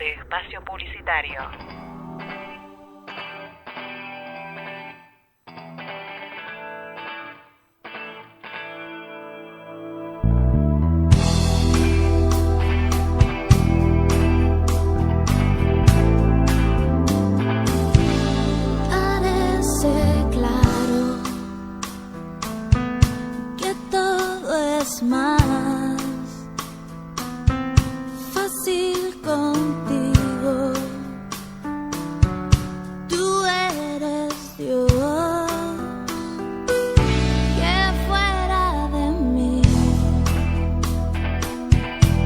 de espacio publicitario. Parece claro que todo es más fácil contigo. Tú eres Dios. Que fuera de mí,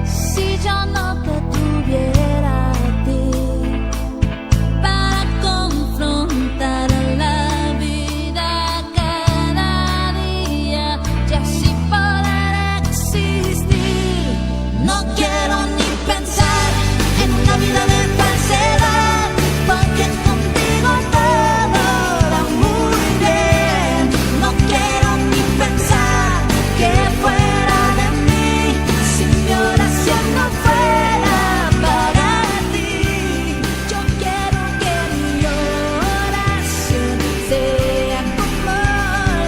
si yo no te tuviera a ti para confrontar la vida cada día y así poder existir. No quiero ni pensar en una vida de falsedad, porque contigo todo va muy bien. No quiero ni pensar que fuera de mí si mi oración no fuera para ti. Yo quiero que mi oración sea como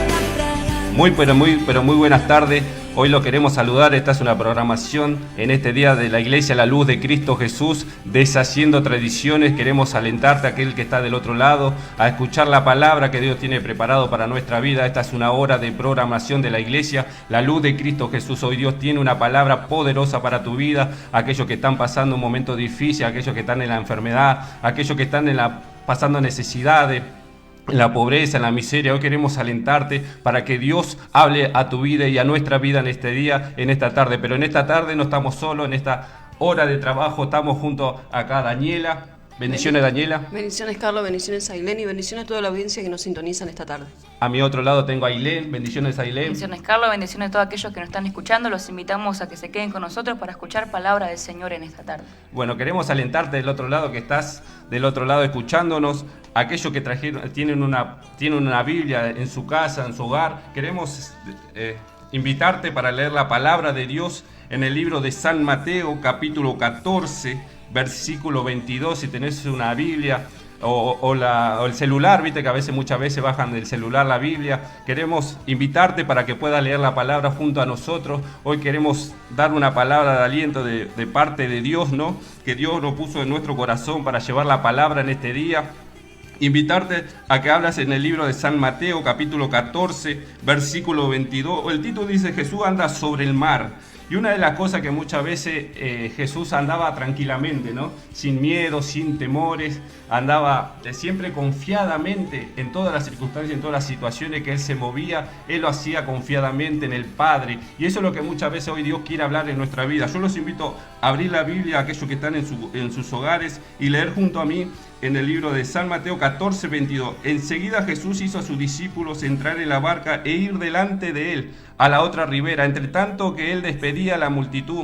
la fragancia. Muy buenas tardes. Hoy lo queremos saludar. Esta es una programación en este día de la Iglesia La Luz de Cristo Jesús, deshaciendo tradiciones. Queremos alentarte, aquel que está del otro lado, a escuchar la palabra que Dios tiene preparado para nuestra vida. Esta es una hora de programación de la Iglesia La Luz de Cristo Jesús. Hoy Dios tiene una palabra poderosa para tu vida, aquellos que están pasando un momento difícil, aquellos que están en la enfermedad, aquellos que están pasando necesidades, en la pobreza, en la miseria. Hoy queremos alentarte para que Dios hable a tu vida y a nuestra vida en este día, en esta tarde. Pero en esta tarde no estamos solos, en esta hora de trabajo estamos junto acá a Daniela. Bendiciones, Daniela. Bendiciones, Carlos, bendiciones, Ailén, y bendiciones a toda la audiencia que nos sintonizan esta tarde. A mi otro lado tengo a Ailén. Bendiciones, Ailén. Bendiciones, Carlos, bendiciones a todos aquellos que nos están escuchando. Los invitamos a que se queden con nosotros para escuchar palabra del Señor en esta tarde. Bueno, queremos alentarte del otro lado, que estás del otro lado escuchándonos, aquellos que tienen una Biblia en su casa, en su hogar. Queremos invitarte para leer la palabra de Dios en el libro de San Mateo, capítulo 14, versículo 22. Si tenés una Biblia o el celular, viste que muchas veces bajan del celular la Biblia. Queremos invitarte para que puedas leer la palabra junto a nosotros. Hoy queremos dar una palabra de aliento de parte de Dios, ¿no? Que Dios lo puso en nuestro corazón para llevar la palabra en este día. Invitarte a que hablas en el libro de San Mateo, capítulo 14, versículo 22. El título dice: Jesús anda sobre el mar. Y una de las cosas que muchas veces Jesús andaba tranquilamente, ¿no? Sin miedo, sin temores, andaba siempre confiadamente en todas las circunstancias, en todas las situaciones que Él se movía. Él lo hacía confiadamente en el Padre. Y eso es lo que muchas veces hoy Dios quiere hablar en nuestra vida. Yo los invito a abrir la Biblia a aquellos que están en sus hogares y leer junto a mí en el libro de San Mateo 14, 22. Enseguida Jesús hizo a sus discípulos entrar en la barca e ir delante de Él a la otra ribera, entre tanto que Él despedida a la multitud.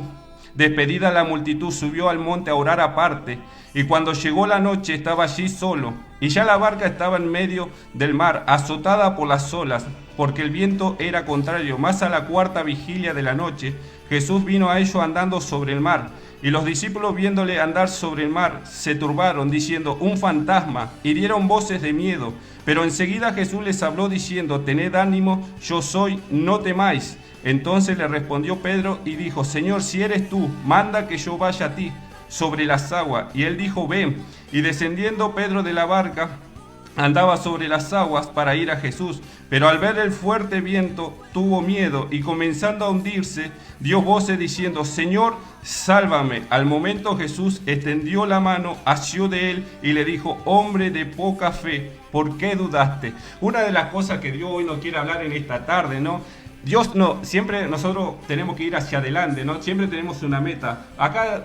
Despedida la multitud, subió al monte a orar aparte, y cuando llegó la noche estaba allí solo, y ya la barca estaba en medio del mar, azotada por las olas, porque el viento era contrario. Más a la cuarta vigilia de la noche, Jesús vino a ellos andando sobre el mar, y los discípulos, viéndole andar sobre el mar, se turbaron, diciendo: un fantasma, y dieron voces de miedo. Pero enseguida Jesús les habló diciendo: tened ánimo, yo soy, no temáis. Entonces le respondió Pedro y dijo: Señor, si eres tú, manda que yo vaya a ti sobre las aguas. Y él dijo: ven. Y descendiendo Pedro de la barca, andaba sobre las aguas para ir a Jesús, pero al ver el fuerte viento tuvo miedo y comenzando a hundirse, dio voces diciendo: Señor, sálvame. Al momento Jesús extendió la mano, asió de él y le dijo: hombre de poca fe, ¿por qué dudaste? Una de las cosas que Dios hoy nos quiere hablar en esta tarde, ¿no? Dios no, siempre nosotros tenemos que ir hacia adelante, ¿no? Siempre tenemos una meta. Acá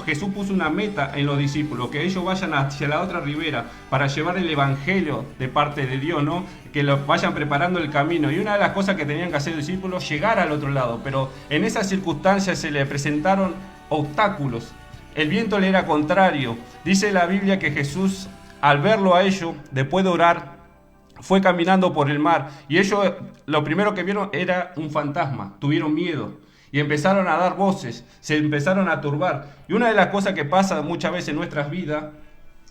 Jesús puso una meta en los discípulos, que ellos vayan hacia la otra ribera para llevar el evangelio de parte de Dios, ¿no? Que lo vayan preparando el camino. Y una de las cosas que tenían que hacer los discípulos, llegar al otro lado. Pero en esas circunstancias se le presentaron obstáculos. El viento le era contrario. Dice la Biblia que Jesús, al verlo a ellos, después de orar, fue caminando por el mar y ellos lo primero que vieron era un fantasma, tuvieron miedo. y empezaron a dar voces, se empezaron a turbar. Y una de las cosas que pasa muchas veces en nuestras vidas,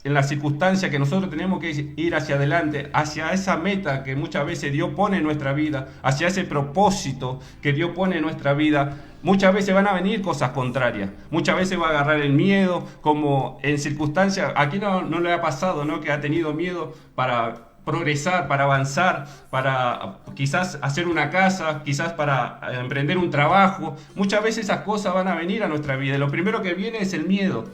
en las circunstancias que nosotros tenemos que ir hacia adelante, hacia esa meta que muchas veces Dios pone en nuestra vida, hacia ese propósito que Dios pone en nuestra vida, muchas veces van a venir cosas contrarias, muchas veces va a agarrar el miedo, como en circunstancias, aquí no le ha pasado, ¿no? Que ha tenido miedo para progresar, para avanzar, para quizás hacer una casa, quizás para emprender un trabajo. Muchas veces esas cosas van a venir a nuestra vida. Lo primero que viene es el miedo.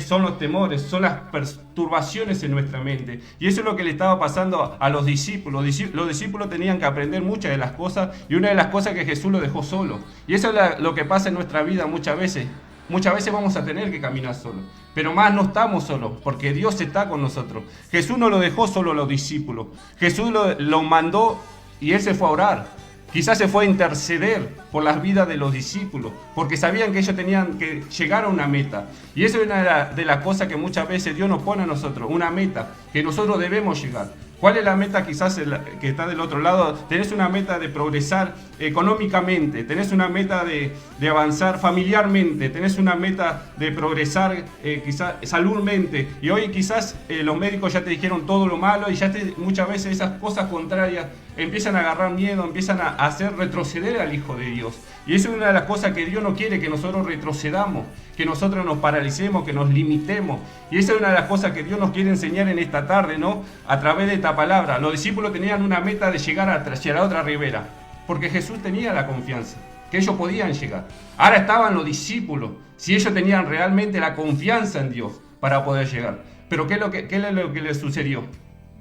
Son los temores, son las perturbaciones en nuestra mente. Y eso es lo que le estaba pasando a los discípulos. Los discípulos tenían que aprender muchas de las cosas, y una de las cosas que Jesús los dejó solo. Y eso es lo que pasa en nuestra vida muchas veces. Muchas veces vamos a tener que caminar solos, pero más no estamos solos, porque Dios está con nosotros. Jesús no lo dejó solo a los discípulos. Jesús lo mandó y Él se fue a orar. Quizás se fue a interceder por las vidas de los discípulos, porque sabían que ellos tenían que llegar a una meta. Y eso es una de las cosas que muchas veces Dios nos pone a nosotros, una meta que nosotros debemos llegar. ¿Cuál es la meta quizás que está del otro lado? Tenés una meta de progresar económicamente, tenés una meta de avanzar familiarmente, tenés una meta de progresar quizás saludmente. Y hoy quizás los médicos ya te dijeron todo lo malo y ya muchas veces esas cosas contrarias empiezan a agarrar miedo, empiezan a hacer retroceder al Hijo de Dios. Y eso es una de las cosas que Dios no quiere, que nosotros retrocedamos, que nosotros nos paralicemos, que nos limitemos. Y esa es una de las cosas que Dios nos quiere enseñar en esta tarde, ¿no? A través de esta palabra. Los discípulos tenían una meta de llegar hacia la otra ribera, porque Jesús tenía la confianza, que ellos podían llegar. Ahora estaban los discípulos, si ellos tenían realmente la confianza en Dios para poder llegar. Pero ¿qué es lo que les sucedió?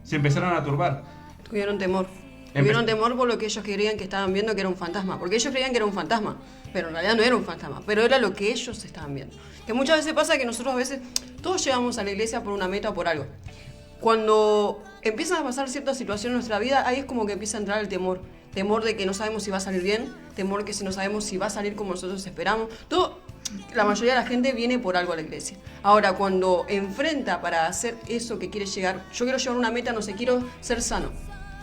Se empezaron a turbar. Tuvieron temor. Tuvieron temor por lo que ellos creían que estaban viendo que era un fantasma. Porque ellos creían que era un fantasma, pero en realidad no era un fantasma. Pero era lo que ellos estaban viendo. Que muchas veces pasa que nosotros a veces, todos llegamos a la iglesia por una meta o por algo. Cuando empiezan a pasar ciertas situaciones en nuestra vida, ahí es como que empieza a entrar el temor. Temor de que no sabemos si va a salir bien, temor que si no sabemos si va a salir como nosotros esperamos. La mayoría de la gente viene por algo a la iglesia. Ahora, cuando enfrenta para hacer eso que quiere llegar, yo quiero llevar una meta, no sé, quiero ser sano.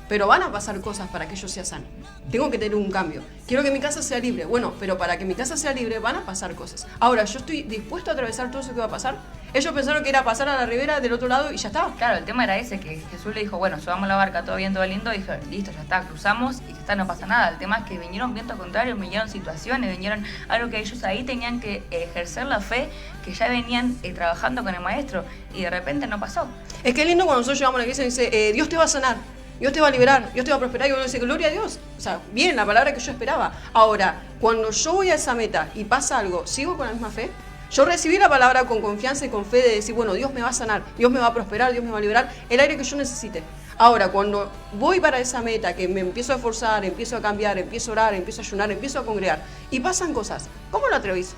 Pero van a pasar cosas para que yo sea sano. Tengo que tener un cambio. Quiero que mi casa sea libre. Bueno, pero para que mi casa sea libre van a pasar cosas. Ahora, ¿yo estoy dispuesto a atravesar todo eso que va a pasar? Ellos pensaron que era pasar a la ribera del otro lado y ya estaba. Claro, el tema era ese, que Jesús le dijo, bueno, subamos la barca, todo bien, todo lindo, y dijo, listo, ya está, cruzamos y ya está, no pasa nada. El tema es que vinieron vientos contrarios, vinieron situaciones, vinieron algo que ellos ahí tenían que ejercer la fe, que ya venían trabajando con el maestro, y de repente no pasó. Es que es lindo cuando nosotros llegamos a la iglesia y dice, Dios te va a sanar. Dios te va a liberar, Dios te va a prosperar, y uno dice, gloria a Dios. O sea, bien, la palabra que yo esperaba. Ahora, cuando yo voy a esa meta y pasa algo, ¿sigo con la misma fe? Yo recibí la palabra con confianza y con fe de decir, bueno, Dios me va a sanar, Dios me va a prosperar, Dios me va a liberar, el aire que yo necesite. Ahora, cuando voy para esa meta, que me empiezo a esforzar, empiezo a cambiar, empiezo a orar, empiezo a ayunar, empiezo a congregar, y pasan cosas, ¿cómo lo atrevís?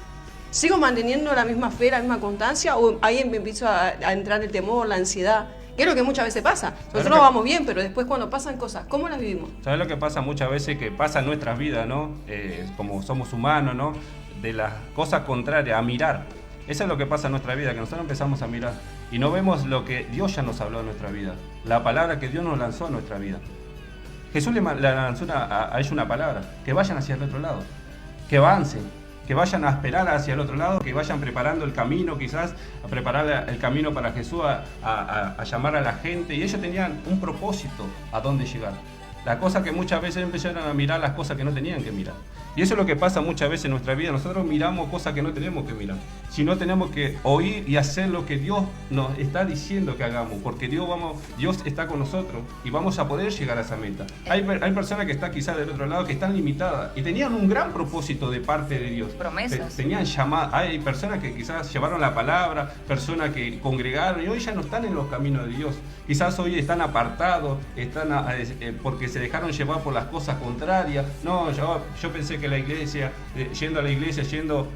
¿Sigo manteniendo la misma fe, la misma constancia, o ahí me empiezo a entrar el temor, la ansiedad? Que es lo que muchas veces pasa. Nosotros vamos bien, pero después cuando pasan cosas, ¿cómo las vivimos? ¿Sabes lo que pasa muchas veces? Que pasa en nuestras vidas, ¿no? Como somos humanos, ¿no? De las cosas contrarias, a mirar. Eso es lo que pasa en nuestra vida, que nosotros empezamos a mirar y no vemos lo que Dios ya nos habló en nuestra vida, la palabra que Dios nos lanzó en nuestra vida. Jesús le lanzó a ellos una palabra, que vayan hacia el otro lado, que avancen, que vayan a esperar hacia el otro lado, que vayan preparando el camino, quizás a preparar el camino para Jesús, a llamar a la gente. Y ellos tenían un propósito a dónde llegar. La cosa que muchas veces empezaron a mirar las cosas que no tenían que mirar. Y eso es lo que pasa muchas veces en nuestra vida. Nosotros miramos cosas que no tenemos que mirar, sino tenemos que oír y hacer lo que Dios nos está diciendo que hagamos, porque Dios está con nosotros y vamos a poder llegar a esa meta. Hay personas que están quizás del otro lado que están limitadas y tenían un gran propósito de parte de Dios. Promesas. Tenían llamadas. Hay personas que quizás llevaron la palabra, personas que congregaron y hoy ya no están en los caminos de Dios. Quizás hoy están apartados, porque se dejaron llevar por las cosas contrarias. No, yo pensé que la iglesia, yendo a la iglesia,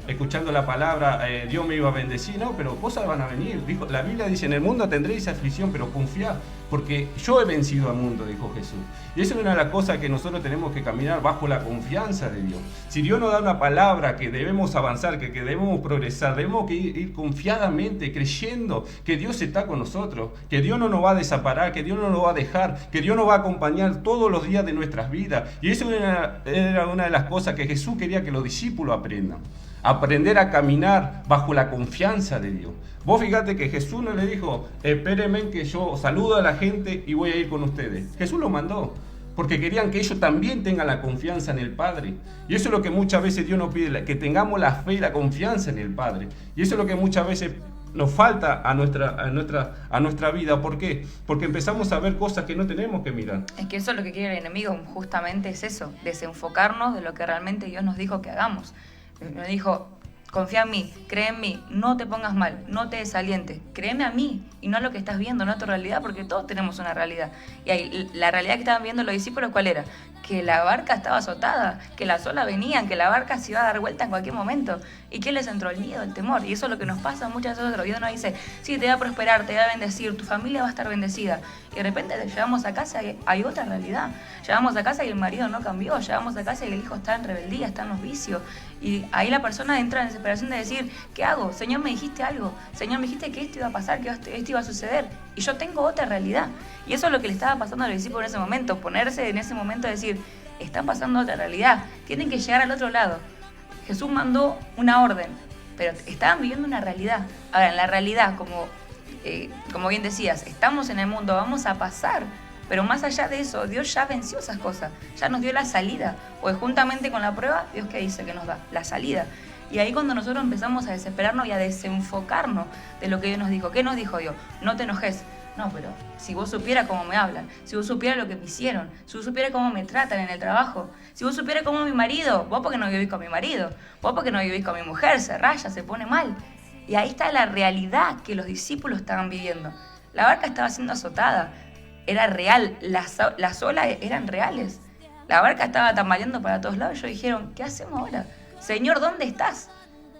escuchando la palabra, Dios me iba a bendecir. No, pero cosas van a venir. La Biblia dice, en el mundo tendréis aflicción, pero confiad, porque yo he vencido al mundo, dijo Jesús. Y eso es una de las cosas que nosotros tenemos que caminar bajo la confianza de Dios. Si Dios nos da una palabra que debemos avanzar, que debemos progresar, debemos que ir confiadamente, creyendo que Dios está con nosotros, que Dios no nos va a desamparar, que Dios no nos va a dejar, que Dios nos va a acompañar todo todos los días de nuestras vidas. Y eso era una de las cosas que Jesús quería que los discípulos aprendan. Aprender a caminar bajo la confianza de Dios. Vos fíjate que Jesús no le dijo, espérenme que yo saludo a la gente y voy a ir con ustedes. Jesús lo mandó, porque querían que ellos también tengan la confianza en el Padre. Y eso es lo que muchas veces Dios nos pide, que tengamos la fe y la confianza en el Padre. Y eso es lo que muchas veces nos falta a nuestra vida. ¿Por qué? Porque empezamos a ver cosas que no tenemos que mirar. Es que eso es lo que quiere el enemigo, justamente es eso, desenfocarnos de lo que realmente Dios nos dijo que hagamos. Nos dijo, confía en mí, cree en mí, no te pongas mal, no te desalientes, créeme a mí y no a lo que estás viendo, no a tu realidad, porque todos tenemos una realidad. Y ahí, la realidad que estaban viendo los discípulos, ¿cuál era? Que la barca estaba azotada, que las olas venían, que la barca se iba a dar vuelta en cualquier momento. ¿Y qué les entró? El miedo, el temor. Y eso es lo que nos pasa muchas veces. Dios nos dice, sí, te va a prosperar, te va a bendecir, tu familia va a estar bendecida. Y de repente llegamos a casa y hay otra realidad. Llegamos a casa y el marido no cambió. Llegamos a casa y el hijo está en rebeldía, está en los vicios. Y ahí la persona entra en desesperación de decir, ¿qué hago? Señor, me dijiste algo. Señor, me dijiste que esto iba a pasar, que esto iba a suceder. Y yo tengo otra realidad. Y eso es lo que le estaba pasando a los discípulos en ese momento. Ponerse en ese momento y decir, está pasando otra realidad. Tienen que llegar al otro lado. Jesús mandó una orden, pero estaban viviendo una realidad. Ahora, en la realidad, como bien decías, estamos en el mundo, vamos a pasar. Pero más allá de eso, Dios ya venció esas cosas. Ya nos dio la salida. Pues juntamente con la prueba, Dios ¿qué dice que nos da? La salida. Y ahí cuando nosotros empezamos a desesperarnos y a desenfocarnos de lo que Dios nos dijo. ¿Qué nos dijo Dios? No te enojes. No, pero si vos supieras cómo me hablan, si vos supieras lo que me hicieron, si vos supieras cómo me tratan en el trabajo, si vos supieras cómo mi marido, vos porque no vivís con mi marido, vos porque no vivís con mi mujer, se raya, se pone mal. Y ahí está la realidad que los discípulos estaban viviendo. La barca estaba siendo azotada, era real, las olas eran reales. La barca estaba tambaleando para todos lados y ellos dijeron, ¿qué hacemos ahora? Señor, ¿dónde estás?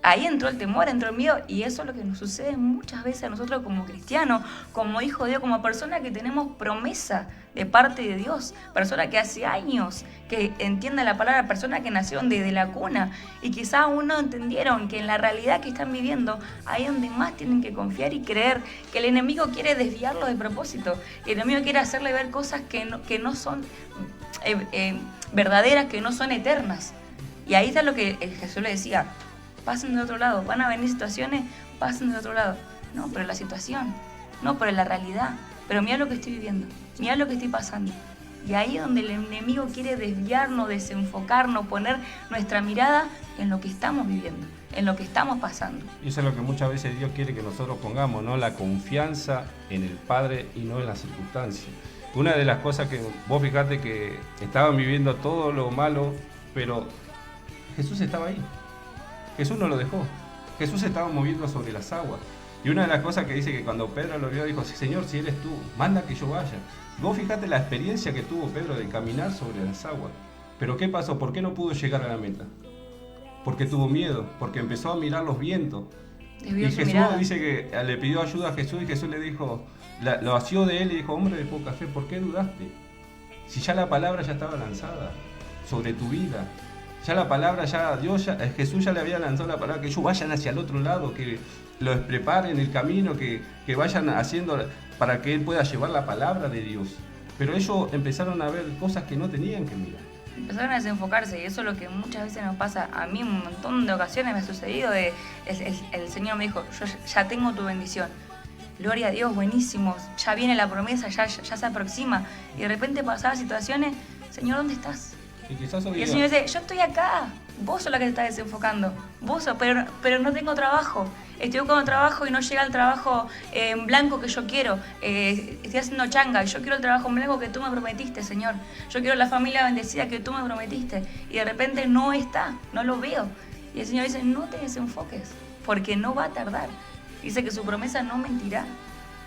Ahí entró el temor, entró el miedo, y eso es lo que nos sucede muchas veces a nosotros como cristianos, como hijos de Dios, como personas que tenemos promesa de parte de Dios, personas que hace años que entienden la palabra, personas que nacieron desde la cuna y quizás aún no entendieron que en la realidad que están viviendo, ahí es donde más tienen que confiar y creer, que el enemigo quiere desviarlo de propósito, que el enemigo quiere hacerle ver cosas que no son verdaderas, que no son eternas. Y ahí está lo que Jesús le decía, pasen de otro lado, van a venir situaciones, pasen de otro lado. No, pero la situación, no, pero la realidad. Pero mira lo que estoy viviendo, mira lo que estoy pasando. Y ahí es donde el enemigo quiere desviarnos, desenfocarnos, poner nuestra mirada en lo que estamos viviendo, en lo que estamos pasando. Y eso es lo que muchas veces Dios quiere que nosotros pongamos, ¿no? La confianza en el Padre y no en las circunstancias. Una de las cosas que vos fijate que estaban viviendo todo lo malo, pero Jesús estaba ahí. Jesús no lo dejó. Jesús estaba moviendo sobre las aguas. Y una de las cosas que dice que cuando Pedro lo vio, dijo, sí, Señor, si eres tú, manda que yo vaya. Vos fíjate la experiencia que tuvo Pedro de caminar sobre las aguas. Pero ¿qué pasó? ¿Por qué no pudo llegar a la meta? Porque tuvo miedo, porque empezó a mirar los vientos. Y Jesús dice que le pidió ayuda a Jesús y Jesús le dijo, lo asió de él y dijo, hombre de poca fe, ¿por qué dudaste? Si ya la palabra ya estaba lanzada sobre tu vida. Ya la palabra, Jesús ya le había lanzado la palabra, que ellos vayan hacia el otro lado, que los preparen el camino, que vayan haciendo para que Él pueda llevar la palabra de Dios. Pero ellos empezaron a ver cosas que no tenían que mirar. Empezaron a desenfocarse y eso es lo que muchas veces nos pasa. A mí un montón de ocasiones me ha sucedido, el Señor me dijo, yo ya tengo tu bendición. Gloria a Dios, buenísimo, ya viene la promesa, ya se aproxima. Y de repente pasaban situaciones, Señor, ¿dónde estás? Y el Señor dice, yo estoy acá, vos sos la que te estás desenfocando, vos sos, pero no tengo trabajo, estoy buscando trabajo y no llega el trabajo en blanco que yo quiero, estoy haciendo changa, yo quiero el trabajo en blanco que tú me prometiste, Señor, yo quiero la familia bendecida que tú me prometiste, y de repente no está, no lo veo, y el Señor dice, no te desenfoques, porque no va a tardar, dice que su promesa no mentirá.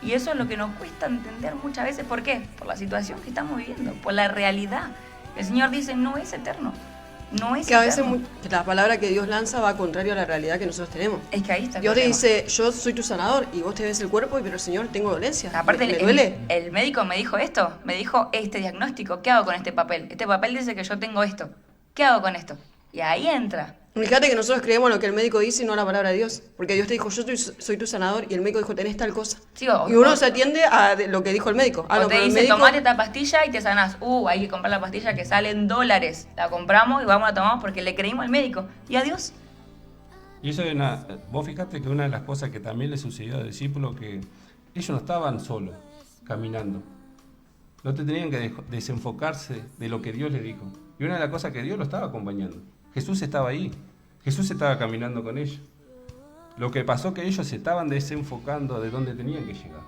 Y eso es lo que nos cuesta entender muchas veces, ¿por qué? Por la situación que estamos viviendo, por la realidad. El Señor dice, no es eterno, no es que a eterno. veces la palabra que Dios lanza va contrario a la realidad que nosotros tenemos. Es que ahí está el Dios te problema. dice, yo soy tu sanador, y vos te ves el cuerpo, pero Señor, tengo dolencia, Aparte, me duele. el médico me dijo esto, me dijo este diagnóstico, ¿qué hago con este papel? Este papel dice que yo tengo esto, ¿qué hago con esto? Y ahí entra Fíjate que nosotros creemos lo que el médico dice y no la palabra de Dios. Porque Dios te dijo, soy tu sanador, y el médico dijo, tenés tal cosa. Sí, y uno se atiende a lo que dijo el médico. O te dice, tomate esta pastilla y te sanás. Hay que comprar la pastilla que sale en $. La compramos y vamos a tomar porque le creímos al médico. ¿Y a Dios? Y eso es vos fijate que una de las cosas que también le sucedió a los discípulos, que ellos no estaban solos, caminando. No te tenían que desenfocarse de lo que Dios les dijo. Y una de las cosas que Dios lo estaba acompañando. Jesús estaba ahí. Jesús estaba caminando con ellos. Lo que pasó es que ellos se estaban desenfocando de dónde tenían que llegar.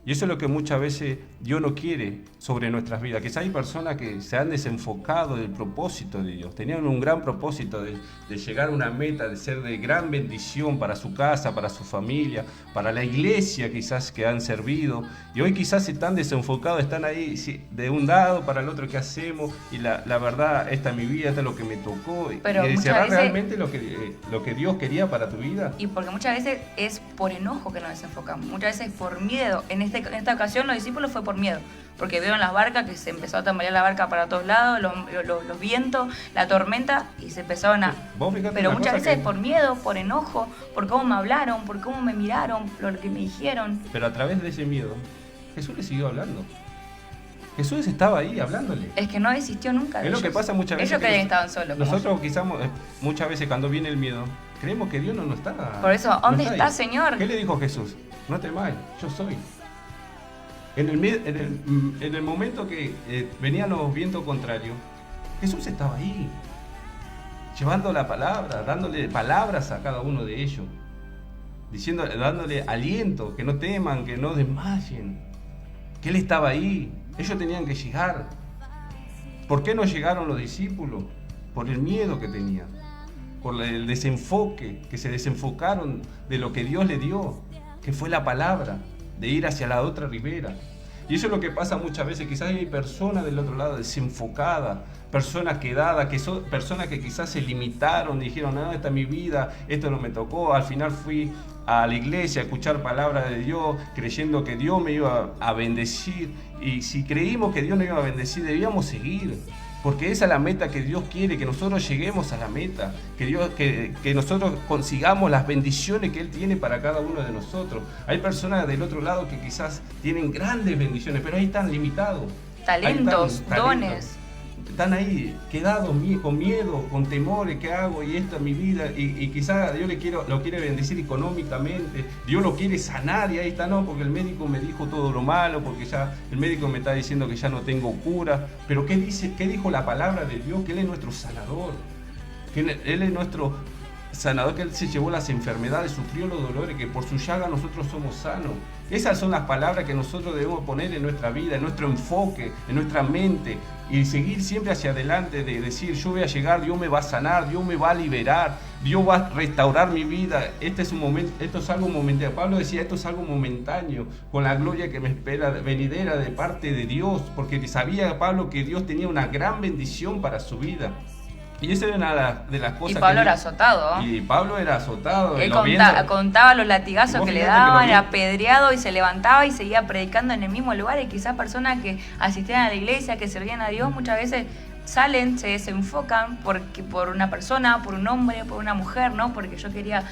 Y eso es lo que muchas veces Dios no quiere sobre nuestras vidas. Quizás hay personas que se han desenfocado del propósito de Dios. Tenían un gran propósito de llegar a una meta, de ser de gran bendición para su casa, para su familia, para la iglesia quizás que han servido. Y hoy quizás están desenfocados, están ahí de un lado para el otro, ¿qué hacemos? Y la verdad, esta es mi vida, esto es lo que me tocó. Pero y muchas ¿será veces realmente lo que Dios quería para tu vida? Y porque muchas veces es por enojo que nos desenfocamos, muchas veces por miedo. En esta ocasión los discípulos fue por miedo, porque vieron las barcas, que se empezó a tambalear la barca para todos lados, los vientos, la tormenta, y se empezaron a... Pero muchas veces por miedo, por enojo, por cómo me hablaron, por cómo me miraron, por lo que me dijeron. Pero a través de ese miedo, Jesús le siguió hablando. Jesús estaba ahí hablándole. Es que no desistió nunca de Es ellos. lo que pasa muchas veces. Ellos creían que estaban solos. Nosotros quizás muchas veces cuando viene el miedo, creemos que Dios no está. Por eso, ¿dónde no está, ahí. Señor? ¿Qué le dijo Jesús? No temáis, yo soy. En el momento que venían los vientos contrarios, Jesús estaba ahí, llevando la palabra, dándole palabras a cada uno de ellos, dándole aliento, que no teman, que no desmayen, que Él estaba ahí. Ellos tenían que llegar. ¿Por qué no llegaron los discípulos? Por el miedo que tenían, por el desenfoque, que se desenfocaron de lo que Dios le dio, que fue la palabra, de ir hacia la otra ribera. Y eso es lo que pasa muchas veces. Quizás hay personas del otro lado desenfocadas, personas quedadas, que son personas que quizás se limitaron, dijeron, no, esta es mi vida, esto no me tocó. Al final fui a la iglesia a escuchar palabras de Dios, creyendo que Dios me iba a bendecir. Y si creímos que Dios nos iba a bendecir, debíamos seguir. Porque esa es la meta que Dios quiere, que nosotros lleguemos a la meta, que nosotros consigamos las bendiciones que Él tiene para cada uno de nosotros. Hay personas del otro lado que quizás tienen grandes bendiciones, pero ahí están limitados. Talentos, dones. Están ahí quedados con miedo, con temores, ¿qué hago? Y esta es mi vida, y quizás Dios lo quiere bendecir económicamente, Dios lo quiere sanar, y ahí está, no, porque el médico me dijo todo lo malo, porque ya el médico me está diciendo que ya no tengo cura. Pero ¿qué dijo la palabra de Dios? Que Él es nuestro sanador, que Él es nuestro sanador, que Él se llevó las enfermedades, sufrió los dolores, que por su llaga nosotros somos sanos. Esas son las palabras que nosotros debemos poner en nuestra vida, en nuestro enfoque, en nuestra mente, y seguir siempre hacia adelante, de decir, yo voy a llegar, Dios me va a sanar, Dios me va a liberar, Dios va a restaurar mi vida. Esto es algo momentáneo. Pablo decía, esto es algo momentáneo, con la gloria que me espera venidera de parte de Dios, porque sabía Pablo que Dios tenía una gran bendición para su vida. Y esa era una de las cosas. Y Pablo era azotado. Y Pablo era azotado. Él contaba los latigazos que le daban, era apedreado, y se levantaba y seguía predicando en el mismo lugar. Y quizás personas que asistían a la iglesia, que servían a Dios, muchas veces salen, se desenfocan por una persona, por un hombre, por una mujer, ¿no? Porque yo quería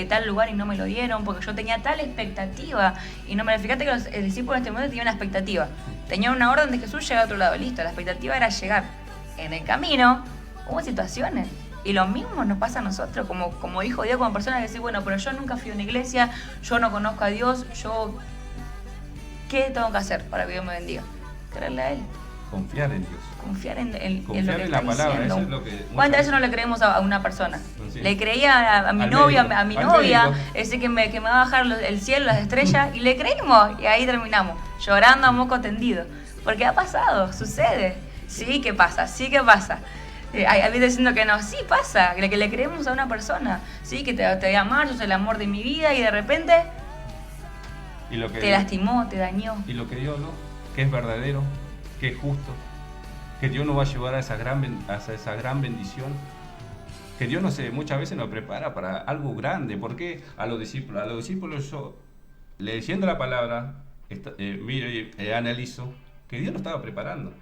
tal lugar y no me lo dieron, porque yo tenía tal expectativa y no me lo... Fíjate que los discípulos en este momento tenían una expectativa. Tenían una orden de Jesús llegar a otro lado, listo. La expectativa era llegar. En el camino hubo situaciones, y lo mismo nos pasa a nosotros, como dijo Dios, como personas que dicen, bueno, pero yo nunca fui a una iglesia, yo no conozco a Dios, ¿qué tengo que hacer para que Dios me bendiga? Creerle a Él. Confiar en Dios. Confiar en lo que Confiar en está la palabra, diciendo. eso es lo que... ¿Cuántas veces no le creemos a una persona? Sí. Le creía a mi Al novia, médico. a mi Al novia, médico. ese que me va a bajar el cielo, las estrellas, y le creímos, y ahí terminamos, llorando a moco tendido. Porque ha pasado, sucede. Sí que pasa, sí que pasa. Hay veces diciendo que no, sí pasa, que le creemos a una persona, sí, que te voy a amar, sos el amor de mi vida, y de repente Y lo que te lastimó, te dañó. Y lo que Dios no, que es verdadero, que es justo, que Dios nos va a llevar a esa gran bendición, que Dios muchas veces nos prepara para algo grande. Porque a los discípulos yo, leyendo la palabra, miro y analizo que Dios nos estaba preparando.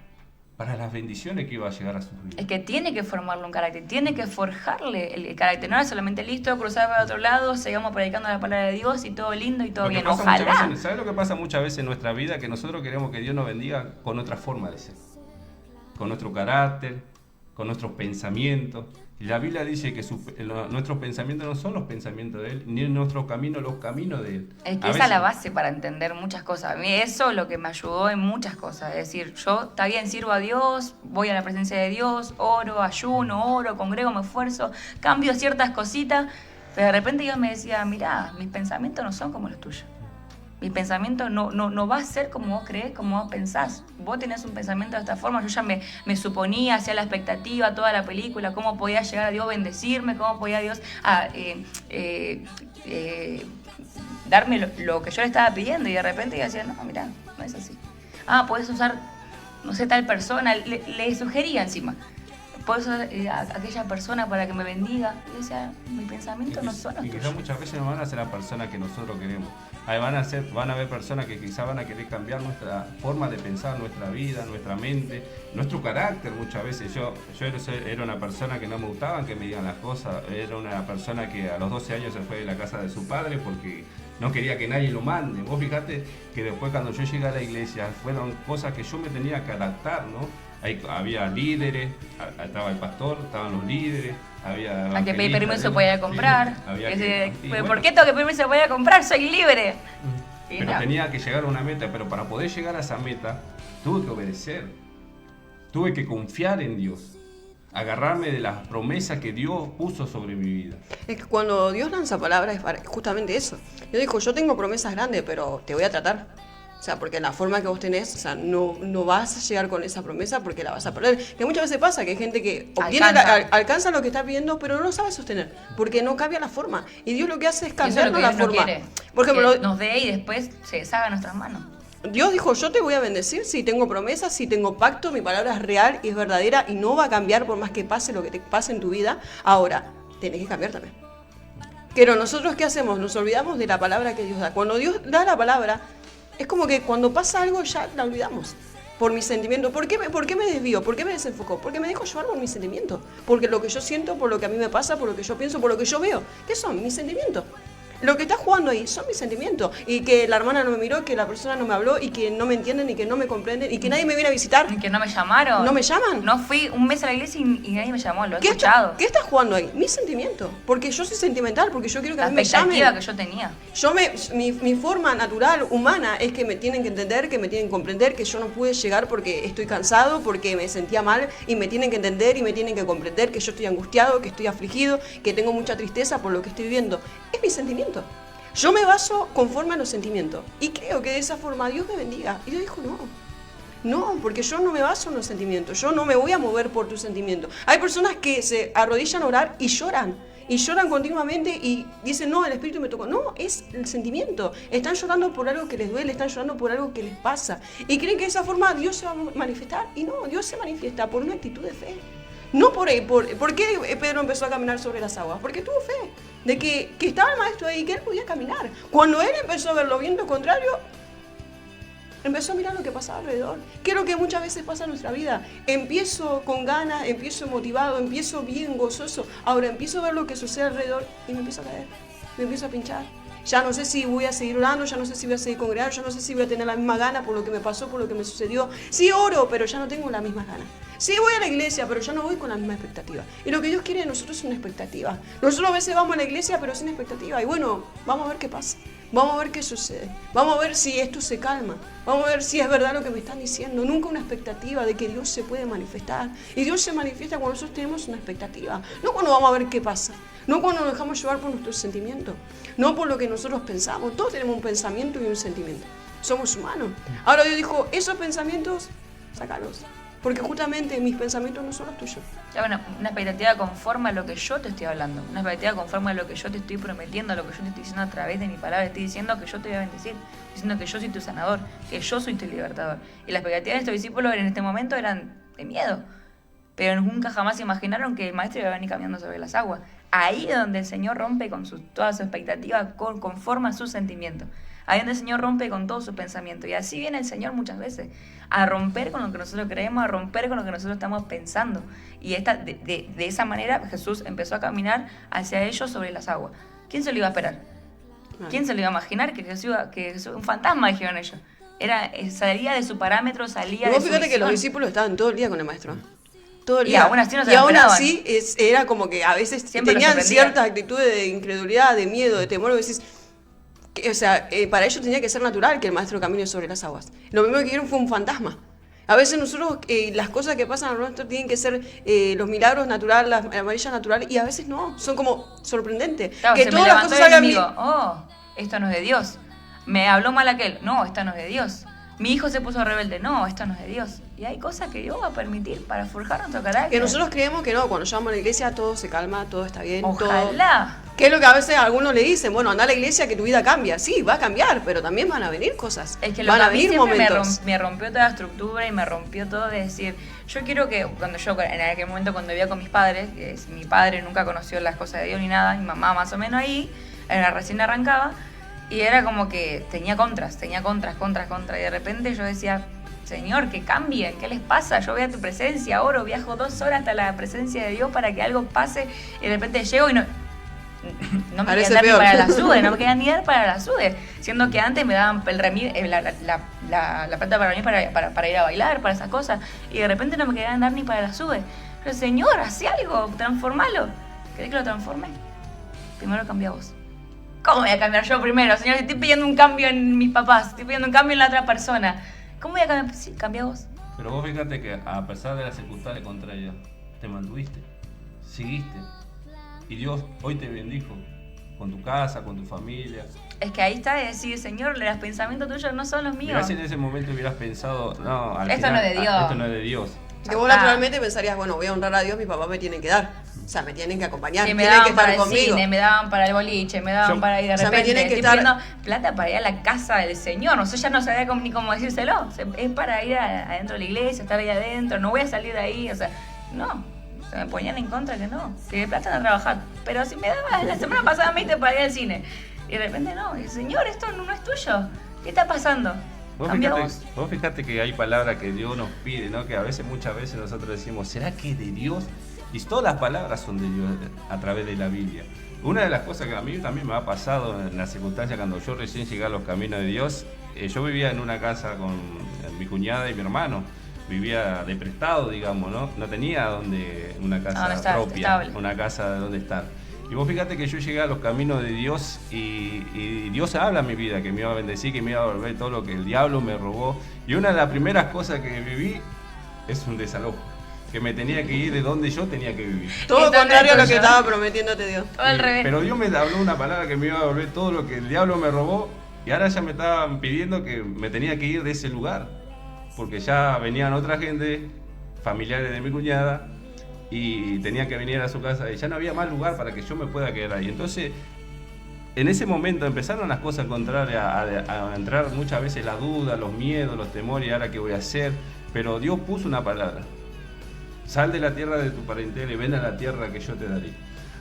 para las bendiciones que iba a llegar a sus Es vidas. que tiene que formarle un carácter, tiene que forjarle el carácter. No era solamente listo, cruzar para otro lado, seguimos predicando la palabra de Dios y todo lindo y todo Lo que bien. pasa muchas Ojalá. veces, ¿sabes lo que pasa muchas veces en nuestra vida? Que nosotros queremos que Dios nos bendiga con otra forma de ser, con nuestro carácter, con nuestros pensamientos. Y la Biblia dice que nuestros pensamientos no son los pensamientos de Él, ni nuestros caminos los caminos de Él. Es que A esa es veces- la base para entender muchas cosas. A mí eso es lo que me ayudó en muchas cosas. Es decir, yo, está bien, sirvo a Dios, voy a la presencia de Dios, oro, ayuno, congrego, me esfuerzo, cambio ciertas cositas, pero de repente Dios me decía, mirá, mis pensamientos no son como los tuyos. Mi pensamiento no va a ser como vos creés, como vos pensás. Vos tenés un pensamiento de esta forma. Yo ya me suponía, hacía la expectativa, toda la película, cómo podía llegar a Dios bendecirme, cómo podía Dios darme lo que yo le estaba pidiendo. Y de repente yo decía, no, mira, no es así. Podés usar, no sé, tal persona. Le sugería encima. Podés usar a aquella persona para que me bendiga. Y yo decía, mis pensamientos no son los Y quizás tuyos. muchas veces no van a ser las personas que nosotros queremos. Ahí van a haber personas que quizás van a querer cambiar nuestra forma de pensar, nuestra vida, nuestra mente, nuestro carácter. Muchas veces yo era una persona que no me gustaba que me digan las cosas. Era una persona que a los 12 años se fue de la casa de su padre porque no quería que nadie lo mande. Vos fijate que después cuando yo llegué a la iglesia fueron cosas que yo me tenía que adaptar, ¿no? Ahí había líderes, estaba el pastor, estaban los líderes, había... A que pedir permiso evangelistas, para ir a comprar. sí, había Y bueno, ¿por qué tengo que pedir permiso para ir a comprar? Soy libre. Y pero no. tenía que llegar a una meta, pero para poder llegar a esa meta tuve que obedecer, tuve que confiar en Dios, agarrarme de las promesas que Dios puso sobre mi vida. Es que cuando Dios lanza palabras es justamente eso. Dios dijo, yo tengo promesas grandes, pero te voy a tratar. O sea, porque la forma que vos tenés, o sea, no vas a llegar con esa promesa porque la vas a perder. Que muchas veces pasa que hay gente que alcanza lo que está pidiendo, pero no lo sabe sostener, porque no cambia la forma. Y Dios lo que hace es Y eso es lo cambiar que la Dios no forma. quiere. Por ejemplo, Que nos dé y después se deshaga en nuestras manos. Dios dijo, yo te voy a bendecir si tengo promesas, si tengo pacto, mi palabra es real y es verdadera y no va a cambiar por más que pase lo que te pase en tu vida. Ahora, tenés que cambiar también. Pero nosotros, ¿qué hacemos? Nos olvidamos de la palabra que Dios da. Cuando Dios da la palabra, es como que cuando pasa algo ya la olvidamos. Por mis sentimientos. ¿Por qué me desvío? ¿Por qué me desenfoco? Porque me dejo llevar por mis sentimientos. Porque lo que yo siento, por lo que a mí me pasa, por lo que yo pienso, por lo que yo veo. ¿Qué son? Mis sentimientos. Lo que está jugando ahí son mis sentimientos. Y que la hermana no me miró, que la persona no me habló, y que no me entienden, y que no me comprenden, y que nadie me viene a visitar. Y que no me llamaron. ¿No me llaman? No fui un mes a la iglesia y nadie me llamó, lo he ¿Qué escuchado. ¿Qué está jugando ahí? Mis sentimientos. Porque yo soy sentimental, porque yo quiero que a La mí me expectativa llamen. que yo tenía. Mi forma natural, humana, es que me tienen que entender, que me tienen que comprender, que yo no pude llegar porque estoy cansado, porque me sentía mal, y me tienen que entender y me tienen que comprender que yo estoy angustiado, que estoy afligido, que tengo mucha tristeza por lo que estoy viviendo. Es mi sentimiento. Yo me baso conforme a los sentimientos. Y creo que de esa forma Dios me bendiga. Y Dios dijo, no, porque yo no me baso en los sentimientos. Yo no me voy a mover por tus sentimientos. Hay personas que se arrodillan a orar y lloran. Y lloran continuamente y dicen, no, el Espíritu me tocó. No, es el sentimiento. Están llorando por algo que les duele, están llorando por algo que les pasa. Y creen que de esa forma Dios se va a manifestar. Y no, Dios se manifiesta por una actitud de fe. No por ahí. ¿Por qué Pedro empezó a caminar sobre las aguas? Porque tuvo fe de que estaba el maestro ahí y que él podía caminar. Cuando él empezó a ver los vientos contrarios, empezó a mirar lo que pasaba alrededor. Que es lo que muchas veces pasa en nuestra vida. Empiezo con ganas, empiezo motivado, empiezo bien gozoso. Ahora empiezo a ver lo que sucede alrededor y me empiezo a caer, me empiezo a pinchar. Ya no sé si voy a seguir orando, ya no sé si voy a seguir congregando, ya no sé si voy a tener la misma gana por lo que me pasó, por lo que me sucedió. Sí oro, pero ya no tengo las mismas ganas. Sí voy a la iglesia, pero ya no voy con la misma expectativa. Y lo que Dios quiere de nosotros es una expectativa. Nosotros a veces vamos a la iglesia, pero sin expectativa. Y bueno, vamos a ver qué pasa. Vamos a ver qué sucede. Vamos a ver si esto se calma. Vamos a ver si es verdad lo que me están diciendo. Nunca una expectativa de que Dios se puede manifestar. Y Dios se manifiesta cuando nosotros tenemos una expectativa. No cuando vamos a ver qué pasa. No cuando nos dejamos llevar por nuestros sentimientos. No por lo que nosotros pensamos. Todos tenemos un pensamiento y un sentimiento. Somos humanos. Ahora Dios dijo, esos pensamientos, sácalos. Porque justamente mis pensamientos no son los tuyos. Ya, una expectativa conforme a lo que yo te estoy hablando. Una expectativa conforme a lo que yo te estoy prometiendo, a lo que yo te estoy diciendo a través de mi palabra. Estoy diciendo que yo te voy a bendecir. Estoy diciendo que yo soy tu sanador, que yo soy tu libertador. Y las expectativas de estos discípulos en este momento eran de miedo. Pero nunca jamás imaginaron que el maestro iba a venir caminando sobre las aguas. Ahí es donde el Señor rompe con toda su expectativa conforme a sus sentimientos. Ahí donde el Señor rompe con todo su pensamiento. Y así viene el Señor muchas veces, a romper con lo que nosotros creemos, a romper con lo que nosotros estamos pensando. Y de esa manera Jesús empezó a caminar hacia ellos sobre las aguas. ¿Quién se lo iba a esperar? ¿Quién se lo iba a imaginar? Que un fantasma, dijeron ellos. Salía de su parámetro, salía de su fíjate que los visión. discípulos estaban todo el día con el maestro. Todo el Y día. aún así no se y lo aún esperaban. así era como que a veces Siempre los tenían sorprendía. ciertas actitudes de incredulidad, de miedo, de temor. Decís, o sea, para ellos tenía que ser natural que el maestro camine sobre las aguas. Lo primero que vieron fue un fantasma. A veces nosotros, las cosas que pasan a nosotros tienen que ser los milagros naturales, las maravillas naturales, y a veces no, son como sorprendentes. Claro, que se me todas las levantó cosas el salgan enemigo. bien. Oh, esto no es de Dios. Me habló mal aquel. No, esto no es de Dios. Mi hijo se puso rebelde. No, esto no es de Dios. Y hay cosas que Dios va a permitir para forjar nuestro carácter. Que nosotros creemos que no, cuando llegamos a la iglesia todo se calma, todo está bien. Ojalá. Todo... Que es lo que a veces algunos le dicen, bueno, anda a la iglesia que tu vida cambia. Sí, va a cambiar, pero también van a venir cosas. Es que lo van que a a mí venir siempre momentos. me rompió toda la estructura y me rompió todo de decir, yo quiero que cuando yo, en aquel momento cuando vivía con mis padres, mi padre nunca conoció las cosas de Dios ni nada, mi mamá más o menos ahí, recién arrancaba, y era como que tenía contras, y de repente yo decía, Señor, que cambien, ¿qué les pasa? Yo voy a tu presencia, oro, viajo 2 horas hasta la presencia de Dios para que algo pase, y de repente llego y no me Parece quedan dar ni peor. para la SUDE, no me quedan ni dar para la SUDE, siendo que antes me daban la plata para mí para ir a bailar, para esas cosas, y de repente no me querían dar ni para la SUDE. Pero Señor, hace algo, transformalo. ¿Querés que lo transforme? Primero cambia vos. ¿Cómo voy a cambiar yo primero? Señor, estoy pidiendo un cambio en mis papás, estoy pidiendo un cambio en la otra persona. ¿Cómo voy a cambiar? Sí, cambia vos. Pero vos fíjate que a pesar de las circunstancias contrarias, te mantuviste, seguiste. Y Dios hoy te bendijo con tu casa, con tu familia. Es que ahí está de decir, Señor, los pensamientos tuyos no son los míos. Mirá si en ese momento hubieras pensado, no, al Esto final, no es de Dios. esto no es de Dios. Que vos naturalmente pensarías, bueno, voy a honrar a Dios, mis papás me tienen que dar. O sea, me tienen que acompañar, Que me tienen que daban para estar el conmigo. cine, me daban para el boliche, me daban Yo- para ir de o sea, me repente. tienen que Estoy estar- pidiendo plata para ir a la casa del Señor. No sé, ya no sabía ni cómo decírselo. Es para ir adentro de la iglesia, estar ahí adentro. No voy a salir de ahí. O sea, no. Se me ponían en contra que no. Que de plata no trabajar. Pero si me dabas la semana pasada me diste para ir al cine. Y de repente no. Y, Señor, esto no es tuyo. ¿Qué está pasando? Cambia vos. Vos fíjate que hay palabras que Dios nos pide, ¿no? Que a veces, muchas veces nosotros decimos, ¿será que de Dios? Y todas las palabras son de Dios a través de la Biblia. Una de las cosas que a mí también me ha pasado en las circunstancias cuando yo recién llegué a los caminos de Dios, yo vivía en una casa con mi cuñada y mi hermano. Vivía de prestado, digamos, ¿no? No tenía una casa Donde estar, propia, estable. una casa donde estar. Y vos fíjate que yo llegué a los caminos de Dios y Dios habla en mi vida, que me iba a bendecir, que me iba a volver todo lo que el diablo me robó. Y una de las primeras cosas que viví es un desalojo, que me tenía que ir de donde yo tenía que vivir. Todo lo Esto no contrario a es lo que tuyo. estaba prometiéndote Dios. Todo al revés. Pero Dios me habló una palabra que me iba a devolver todo lo que el diablo me robó y ahora ya me estaban pidiendo que me tenía que ir de ese lugar, porque ya venían otra gente, familiares de mi cuñada, y tenía que venir a su casa y ya no había más lugar para que yo me pueda quedar ahí. Entonces, en ese momento empezaron las cosas contrarias a entrar muchas veces la duda, los miedos, los temores, y ahora qué voy a hacer. Pero Dios puso una palabra: sal de la tierra de tu parentela y ven a la tierra que yo te daré.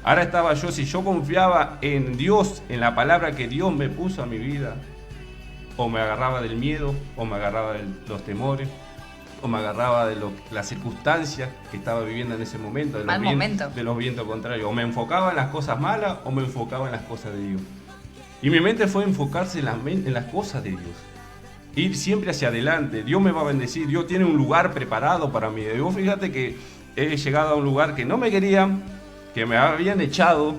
Ahora estaba yo, si yo confiaba en Dios, en la palabra que Dios me puso a mi vida, o me agarraba del miedo, o me agarraba de los temores, o me agarraba de las circunstancias que estaba viviendo en ese momento, de Mal momento. de los vientos contrarios. O me enfocaba en las cosas malas, o me enfocaba en las cosas de Dios. Y mi mente fue enfocarse en las cosas de Dios. Ir siempre hacia adelante. Dios me va a bendecir. Dios tiene un lugar preparado para mí. Y vos fíjate que he llegado a un lugar que no me querían, que me habían echado,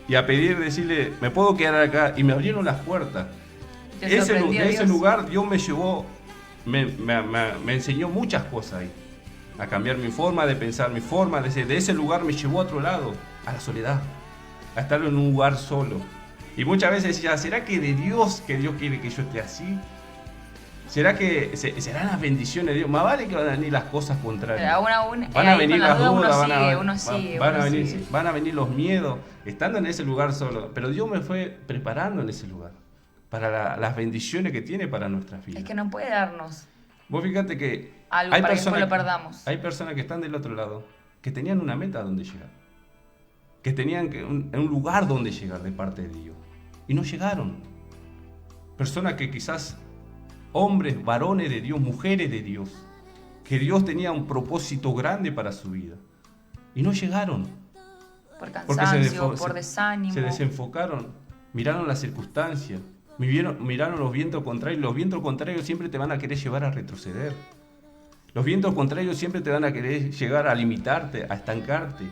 y a pedir, decirle, ¿me puedo quedar acá? Y me abrieron las puertas. Te sorprendió Ese Dios. lugar Dios me llevó, me enseñó muchas cosas ahí. A cambiar mi forma de pensar, mi forma de ser. De ese lugar me llevó a otro lado, a la soledad. A estar en un lugar solo. Y muchas veces decía, ¿será que de Dios, que Dios quiere que yo esté así? ¿Será que serán las bendiciones de Dios? Más vale que van a venir las cosas contrarias. Van a ahí venir con las dudas dudas, uno sigue. van a venir los miedos, estando en ese lugar solo. Pero Dios me fue preparando en ese lugar para las bendiciones que tiene para nuestras vidas. Es que no puede darnos Vos fíjate que algo para que después lo perdamos. hay personas que están del otro lado, que tenían una meta a donde llegar, que tenían un lugar donde llegar de parte de Dios, y no llegaron. Personas que quizás, hombres, varones de Dios, mujeres de Dios, que Dios tenía un propósito grande para su vida. Y no llegaron. Por Porque cansancio, por desánimo. se desenfocaron, miraron las circunstancias, miraron los vientos contrarios. Los vientos contrarios siempre te van a querer llevar a retroceder. Los vientos contrarios siempre te van a querer llegar a limitarte, a estancarte,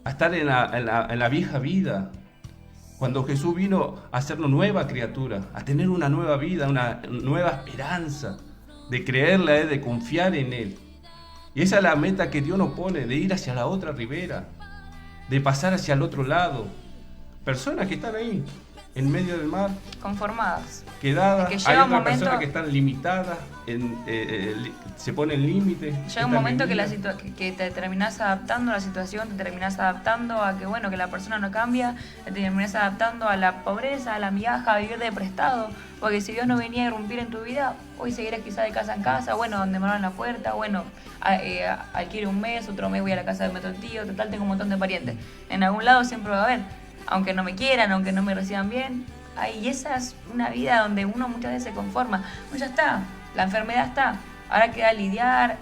a estar en la vieja vida. Cuando Jesús vino a hacernos nueva criatura, a tener una nueva vida, una nueva esperanza, de creerle a Él, de confiar en Él. Y esa es la meta que Dios nos pone, de ir hacia la otra ribera, de pasar hacia el otro lado. Personas que están ahí, en medio del mar, Conformadas. quedadas. Es que Hay llega otras un momento- personas que están limitadas, se ponen límites. Llega un momento que te terminás adaptando a la situación, te terminás adaptando a que, bueno, que la persona no cambia, te terminás adaptando a la pobreza, a la migaja, a vivir de prestado, porque si Dios no venía a irrumpir en tu vida, hoy seguirás quizás de casa en casa, bueno, donde me abran la puerta, bueno, alquilo un mes, otro mes voy a la casa de otro tío, total tengo un montón de parientes. En algún lado siempre va a haber, aunque no me quieran, aunque no me reciban bien, y esa es una vida donde uno muchas veces se conforma. Bueno, ya está, la enfermedad está. Ahora queda lidiar,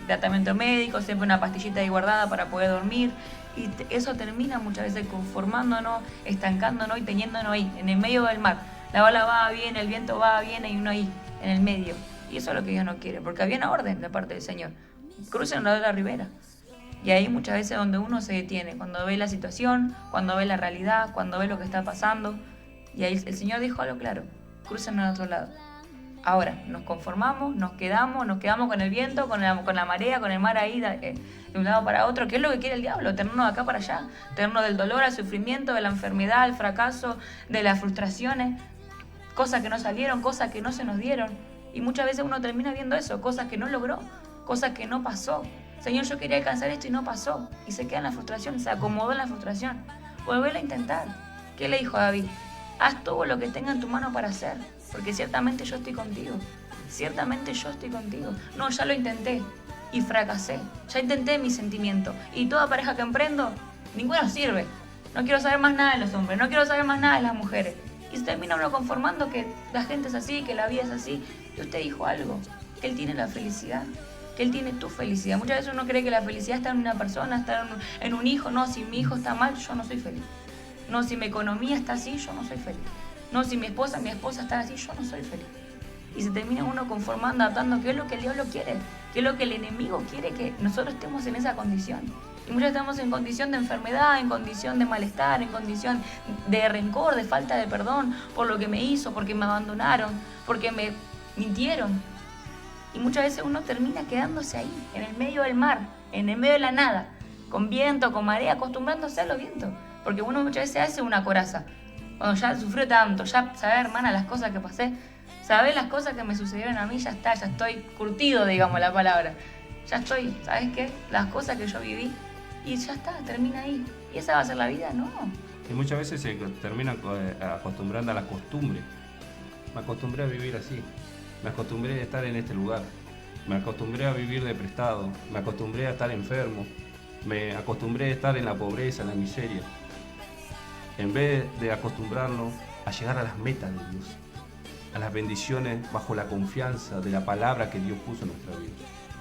tratamiento médico, siempre una pastillita ahí guardada para poder dormir. Y eso termina muchas veces conformándonos, estancándonos y teniéndonos ahí, en el medio del mar. La ola va bien, el viento va bien, y uno ahí, en el medio. Y eso es lo que Dios no quiere, porque había una orden de parte del Señor. Crucen la otra ribera. Y ahí muchas veces donde uno se detiene, cuando ve la situación, cuando ve la realidad, cuando ve lo que está pasando. Y ahí el Señor dijo algo claro, crucen al otro lado. Ahora, nos conformamos, nos quedamos con el viento, con la marea, con el mar ahí de un lado para otro. ¿Qué es lo que quiere el diablo? Tenernos de acá para allá, tenernos del dolor al sufrimiento, de la enfermedad, al fracaso, de las frustraciones, cosas que no salieron, cosas que no se nos dieron. Y muchas veces uno termina viendo eso, cosas que no logró, cosas que no pasó. Señor, yo quería alcanzar esto y no pasó. Y se queda en la frustración, se acomodó en la frustración. Volver a intentar. ¿Qué le dijo a David? Haz todo lo que tenga en tu mano para hacer, porque ciertamente yo estoy contigo. Ciertamente yo estoy contigo. No, ya lo intenté y fracasé. Ya intenté mi sentimiento. Y toda pareja que emprendo, ninguno sirve. No quiero saber más nada de los hombres, no quiero saber más nada de las mujeres. Y se termina uno conformando que la gente es así, que la vida es así. Y usted dijo algo, que Él tiene la felicidad, que Él tiene tu felicidad. Muchas veces uno cree que la felicidad está en una persona, está en un hijo. No, si mi hijo está mal, yo no soy feliz. No, si mi economía está así, yo no soy feliz. No, si mi esposa está así, yo no soy feliz. Y se termina uno conformando, adaptando, qué es lo que el diablo quiere, qué es lo que el enemigo quiere, que nosotros estemos en esa condición. Y muchos estamos en condición de enfermedad, en condición de malestar, en condición de rencor, de falta de perdón por lo que me hizo, porque me abandonaron, porque me mintieron. Y muchas veces uno termina quedándose ahí, en el medio del mar, en el medio de la nada, con viento, con marea, acostumbrándose a los vientos. Porque uno muchas veces hace una coraza. Cuando ya sufrió tanto, ya sabe, hermana, las cosas que pasé, sabe las cosas que me sucedieron a mí, ya está, ya estoy curtido, digamos la palabra. Ya estoy, ¿sabes qué? Las cosas que yo viví, y ya está, termina ahí. ¿Y esa va a ser la vida? No. Y muchas veces se terminan acostumbrando a las costumbres. Me acostumbré a vivir así. Me acostumbré a estar en este lugar. Me acostumbré a vivir de prestado. Me acostumbré a estar enfermo. Me acostumbré a estar en la pobreza, en la miseria. En vez de acostumbrarnos a llegar a las metas de Dios, a las bendiciones bajo la confianza de la palabra que Dios puso en nuestra vida.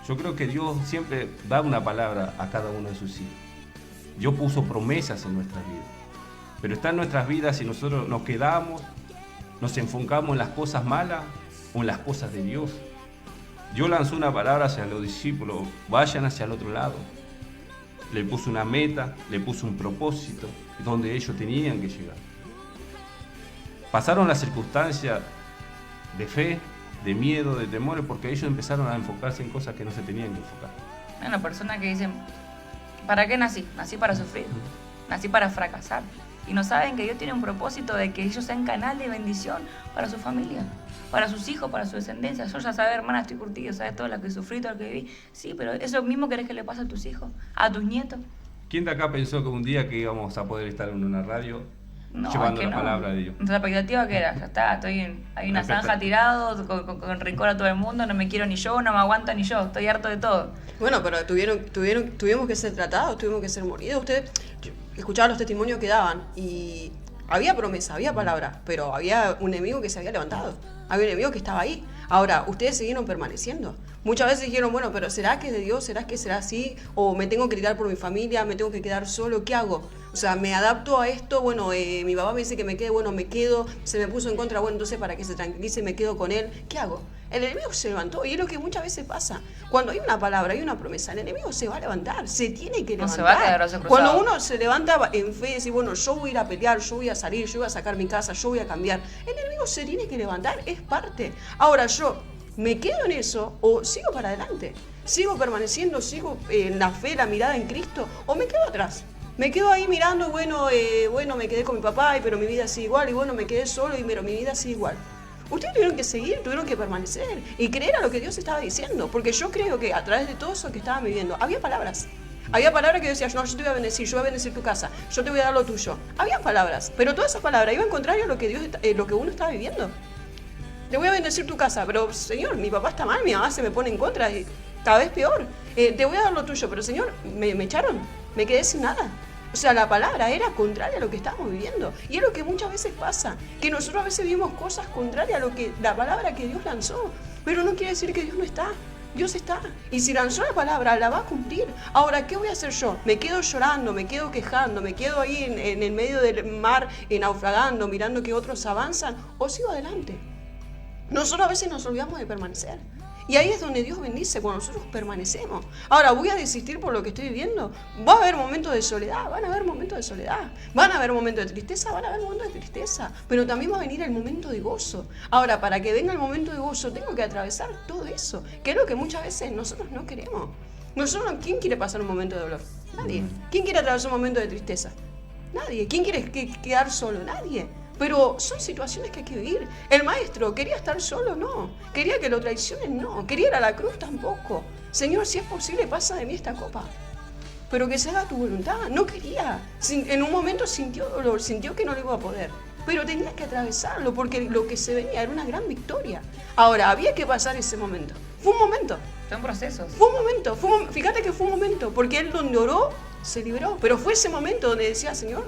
Yo creo que Dios siempre da una palabra a cada uno de sus hijos. Dios puso promesas en nuestras vidas. Pero está en nuestras vidas si nosotros nos quedamos, nos enfocamos en las cosas malas o en las cosas de Dios. Dios lanzó una palabra hacia los discípulos, vayan hacia el otro lado. Le puso una meta, le puso un propósito, donde ellos tenían que llegar. Pasaron las circunstancias de fe, de miedo, de temores, porque ellos empezaron a enfocarse en cosas que no se tenían que enfocar. Hay una persona que dice, ¿para qué nací? Nací para sufrir, nací para fracasar. Y no saben que Dios tiene un propósito de que ellos sean canal de bendición para su familia, para sus hijos, para su descendencia. Yo ya sabes, hermana, estoy curtido, sabes todo lo que sufrí, todo lo que viví. Sí, pero eso mismo querés que le pase a tus hijos, a tus nietos. ¿Quién de acá pensó que un día que íbamos a poder estar en una radio No, llevando es que la no. palabra de Dios? Nuestra expectativa que era, ya está, hay una zanja tirado, con rencor a todo el mundo, no me quiero ni yo, no me aguanto ni yo, estoy harto de todo. Bueno, pero tuvimos que ser tratados, tuvimos que ser moridos. Ustedes, yo escuchaba los testimonios que daban y Había promesa, había palabra, pero había un enemigo que se había levantado. Había un enemigo que estaba ahí. Ahora, ustedes siguieron permaneciendo. Muchas veces dijeron, bueno, pero ¿será que es de Dios? ¿Será que será así? ¿O me tengo que tirar por mi familia? ¿Me tengo que quedar solo? ¿Qué hago? O sea, me adapto a esto. Bueno, mi papá me dice que me quede, bueno, me quedo. Se me puso en contra, bueno, entonces para que se tranquilice me quedo con él. ¿Qué hago? El enemigo se levantó y es lo que muchas veces pasa. Cuando hay una palabra, hay una promesa, el enemigo se va a levantar, se tiene que levantar. No se va a quedar brazo cruzado. Cuando uno se levanta en fe y dice, bueno, yo voy a ir a pelear, yo voy a salir, yo voy a sacar mi casa, yo voy a cambiar. El enemigo se tiene que levantar, es parte. Ahora yo me quedo en eso o sigo para adelante, sigo permaneciendo, sigo en la fe, la mirada en Cristo, o me quedo atrás. Me quedo ahí mirando, bueno, me quedé con mi papá, pero mi vida sigue igual, y bueno, me quedé solo, pero mi vida sigue igual. Ustedes tuvieron que seguir, tuvieron que permanecer y creer a lo que Dios estaba diciendo, porque yo creo que a través de todo eso que estaban viviendo, había palabras. Había palabras que decían, no, yo te voy a bendecir tu casa, yo te voy a dar lo tuyo. Había palabras, pero todas esas palabras iban contrario a lo que lo que uno estaba viviendo. Te voy a bendecir tu casa, pero Señor, mi papá está mal, mi mamá se me pone en contra, y cada vez peor. Te voy a dar lo tuyo, pero Señor, me echaron, me quedé sin nada. O sea, la palabra era contraria a lo que estábamos viviendo. Y es lo que muchas veces pasa, que nosotros a veces vivimos cosas contrarias a lo que la palabra que Dios lanzó. Pero no quiere decir que Dios no está. Dios está. Y si lanzó la palabra, la va a cumplir. Ahora, ¿qué voy a hacer yo? ¿Me quedo llorando, me quedo quejando, me quedo ahí en el medio del mar, naufragando, mirando que otros avanzan? ¿O sigo adelante? Nosotros a veces nos olvidamos de permanecer. Y ahí es donde Dios bendice, cuando nosotros permanecemos. Ahora, ¿voy a desistir por lo que estoy viviendo? Va a haber momentos de soledad, van a haber momentos de soledad. Van a haber momentos de tristeza, van a haber momentos de tristeza. Pero también va a venir el momento de gozo. Ahora, para que venga el momento de gozo, tengo que atravesar todo eso, que es lo que muchas veces nosotros no queremos. ¿Quién quiere pasar un momento de dolor? Nadie. ¿Quién quiere atravesar un momento de tristeza? Nadie. ¿Quién quiere quedar solo? Nadie. Pero son situaciones que hay que vivir. El maestro quería estar solo, no. Quería que lo traicionen, no. Quería ir a la cruz, tampoco. Señor, si es posible, pasa de mí esta copa. Pero que se haga tu voluntad. No quería. En un momento sintió dolor, sintió que no lo iba a poder. Pero tenía que atravesarlo porque lo que se venía era una gran victoria. Ahora, había que pasar ese momento. Fue un momento. Son procesos. Fue un momento. Fíjate que fue un momento. Porque él donde oró, se liberó. Pero fue ese momento donde decía, Señor,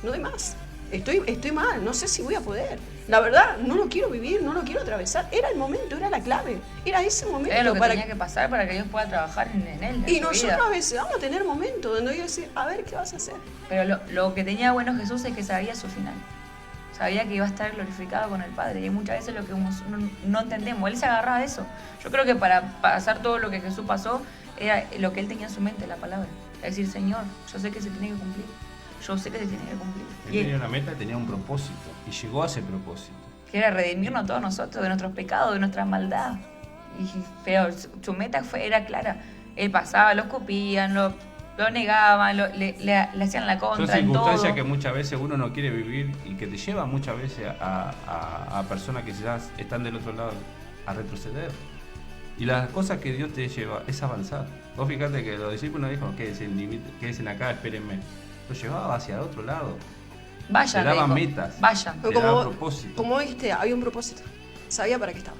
no de más. Estoy mal, no sé si voy a poder. La verdad, no lo quiero vivir, no lo quiero atravesar. Era el momento, era la clave. Era ese momento. Era lo que tenía que pasar para que Dios pueda trabajar en él. Y nosotros a veces vamos a tener momentos donde Dios dice, a ver, ¿qué vas a hacer? Pero lo que tenía bueno Jesús es que sabía su final. Sabía que iba a estar glorificado con el Padre. Y muchas veces lo que no entendemos. Él se agarraba de eso. Yo creo que para pasar todo lo que Jesús pasó, era lo que él tenía en su mente, la palabra. Es decir, Señor, yo sé que se tiene que cumplir. Yo sé que se tiene que cumplir. Él tenía una meta, tenía un propósito y llegó a ese propósito. Que era redimirnos a todos nosotros de nuestros pecados, de nuestra maldad. Pero su meta era clara. Él pasaba, lo escupían, lo negaban, le hacían la contra. Son circunstancias todo. que muchas veces uno no quiere vivir y que te llevan muchas veces a personas que quizás están del otro lado a retroceder. Y las cosas que Dios te lleva es avanzar. Vos fíjate que los discípulos dijeron, quédense acá, espérenme. Lo llevaba hacia el otro lado. Vayan, le daban dijo, metas. vayan. Le daban propósito. Como dijiste, había un propósito. Sabía para qué estaba.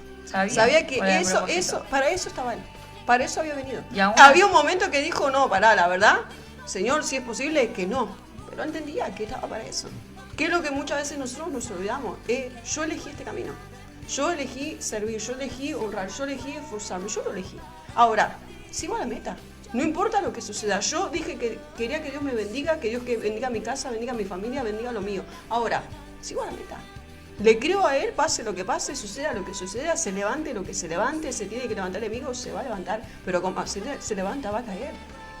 Sabía que para eso estaba él. Para eso había venido. Había un momento que dijo, no, pará, la verdad, Señor, si es posible, que no. Pero entendía que estaba para eso. Que es lo que muchas veces nosotros nos olvidamos. Yo elegí este camino. Yo elegí servir, yo elegí honrar, yo elegí esforzarme, yo lo elegí. Ahora, sigo a la meta. No importa lo que suceda. Yo dije que quería que Dios me bendiga, que Dios bendiga mi casa, bendiga mi familia, bendiga lo mío. Ahora, sigo a la meta. Le creo a Él, pase lo que pase, suceda lo que suceda, se levante lo que se levante, se tiene que levantar el enemigo, se va a levantar, pero como se levanta va a caer.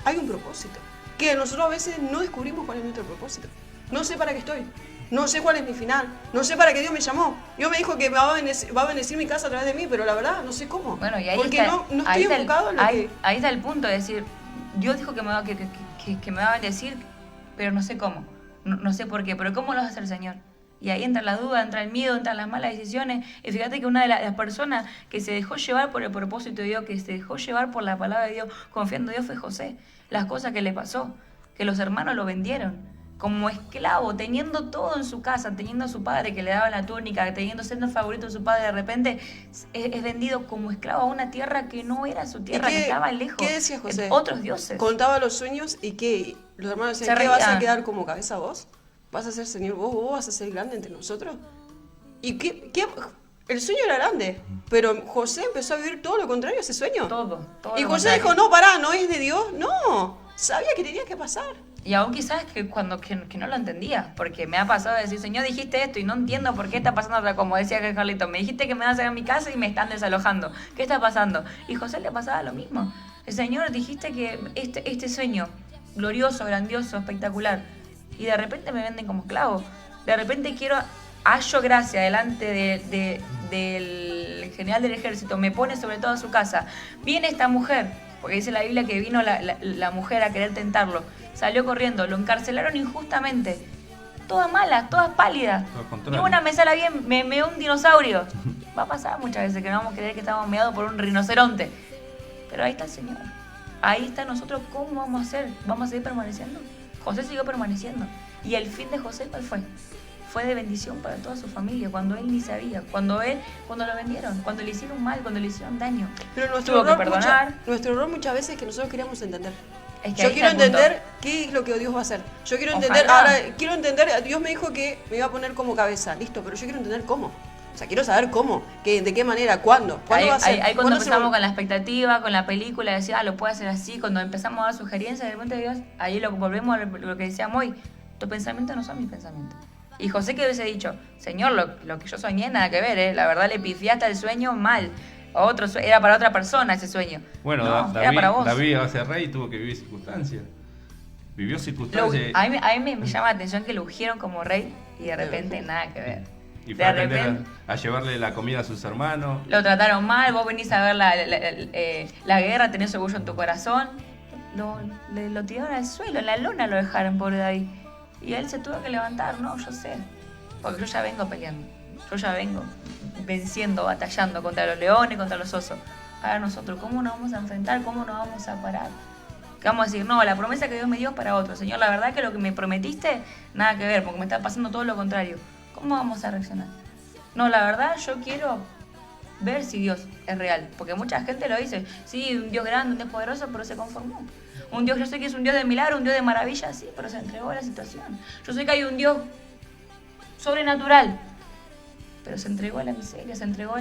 Hay un propósito, que nosotros a veces no descubrimos cuál es nuestro propósito. No sé para qué estoy, no sé cuál es mi final, no sé para qué Dios me llamó. Dios me dijo que va a bendecir mi casa a través de mí, pero la verdad no sé cómo. Bueno, y ahí porque está, no estoy enfocado en lo que... Ahí está el punto de decir, Dios dijo que me va a bendecir, pero no sé cómo, no sé por qué, pero ¿cómo lo hace el Señor? Y ahí entra la duda, entra el miedo, entran las malas decisiones. Y fíjate que una de las personas que se dejó llevar por el propósito de Dios, que se dejó llevar por la palabra de Dios, confiando en Dios, fue José. Las cosas que le pasó, que los hermanos lo vendieron como esclavo, teniendo todo en su casa, teniendo a su padre que le daba la túnica, siendo el favorito de su padre, de repente es vendido como esclavo a una tierra que no era su tierra, que estaba lejos. ¿Qué decía José? Otros dioses. Contaba los sueños y que los hermanos decían, ¿qué vas a quedar como cabeza vos? vas a ser Señor, vos vas a ser grande entre nosotros. ¿Y el sueño era grande, pero José empezó a vivir todo lo contrario a ese sueño. Todo Y lo José contrario. dijo, no, pará, no es de Dios, no. Sabía que tenía que pasar. Y aún quizás que no lo entendía, porque me ha pasado de decir, Señor, dijiste esto y no entiendo por qué está pasando otra, como decía que Carlito, me dijiste que me vas a ir a mi casa y me están desalojando. ¿Qué está pasando? Y José le pasaba lo mismo. El Señor, dijiste que este sueño glorioso, grandioso, espectacular, y de repente me venden como esclavo. De repente hallo gracia delante del general del ejército, me pone sobre toda su casa. Viene esta mujer, porque dice la Biblia que vino la mujer a querer tentarlo. Salió corriendo, lo encarcelaron injustamente. Todas malas, todas pálidas. Todo lo contrario. Ni una me sale bien, me meó un dinosaurio. Va a pasar muchas veces que no vamos a creer que estamos meados por un rinoceronte. Pero ahí está el Señor. Ahí está nosotros, ¿cómo vamos a hacer? ¿Vamos a seguir permaneciendo? José siguió permaneciendo. ¿Y el fin de José cuál fue? Fue de bendición para toda su familia, cuando él ni sabía, cuando lo vendieron, cuando le hicieron mal, cuando le hicieron daño. Pero Tuvo que perdonar. nuestro error muchas veces es que nosotros queríamos entender. Es que Yo ahí quiero está el punto. entender qué es lo que Dios va a hacer. Yo quiero Ojalá. entender, ahora quiero entender, Dios me dijo que me iba a poner como cabeza, listo, pero yo quiero entender cómo. O sea, quiero saber cómo, de qué manera, cuándo Ahí, va a ser. ahí cuando ¿Cuándo se empezamos va- con la expectativa, con la película, decir, lo puede hacer así, cuando empezamos a dar sugerencias, de repente Dios, ahí volvemos a lo que decíamos hoy, tus pensamientos no son mis pensamientos. Y José que hubiese dicho, Señor, lo que yo soñé nada que ver, la verdad le pifiaste el sueño mal, era para otra persona ese sueño. Bueno, No, era para vos. David iba a ser rey y tuvo que vivir circunstancias. Vivió circunstancias. A mí me llama la atención que lo ungieron como rey y de repente nada que ver. Y fue De a aprender repente a llevarle la comida a sus hermanos. lo trataron mal, vos venís a ver la guerra, tenés orgullo en tu corazón. Lo tiraron al suelo, en la lona lo dejaron, pobre David. Y él se tuvo que levantar, no, yo sé. Porque yo ya vengo peleando. Yo ya vengo venciendo, batallando contra los leones, contra los osos. Ahora nosotros, ¿cómo nos vamos a enfrentar? ¿Cómo nos vamos a parar? ¿Qué vamos a decir? No, la promesa que Dios me dio es para otro. Señor, la verdad que lo que me prometiste, nada que ver, porque me está pasando todo lo contrario. ¿Cómo vamos a reaccionar? No, la verdad yo quiero ver si Dios es real. Porque mucha gente lo dice, sí, un Dios grande, un Dios poderoso, pero se conformó. Un Dios, yo sé que es un Dios de milagro, un Dios de maravilla, sí, pero se entregó a la situación. Yo sé que hay un Dios sobrenatural, pero se entregó a la miseria, se entregó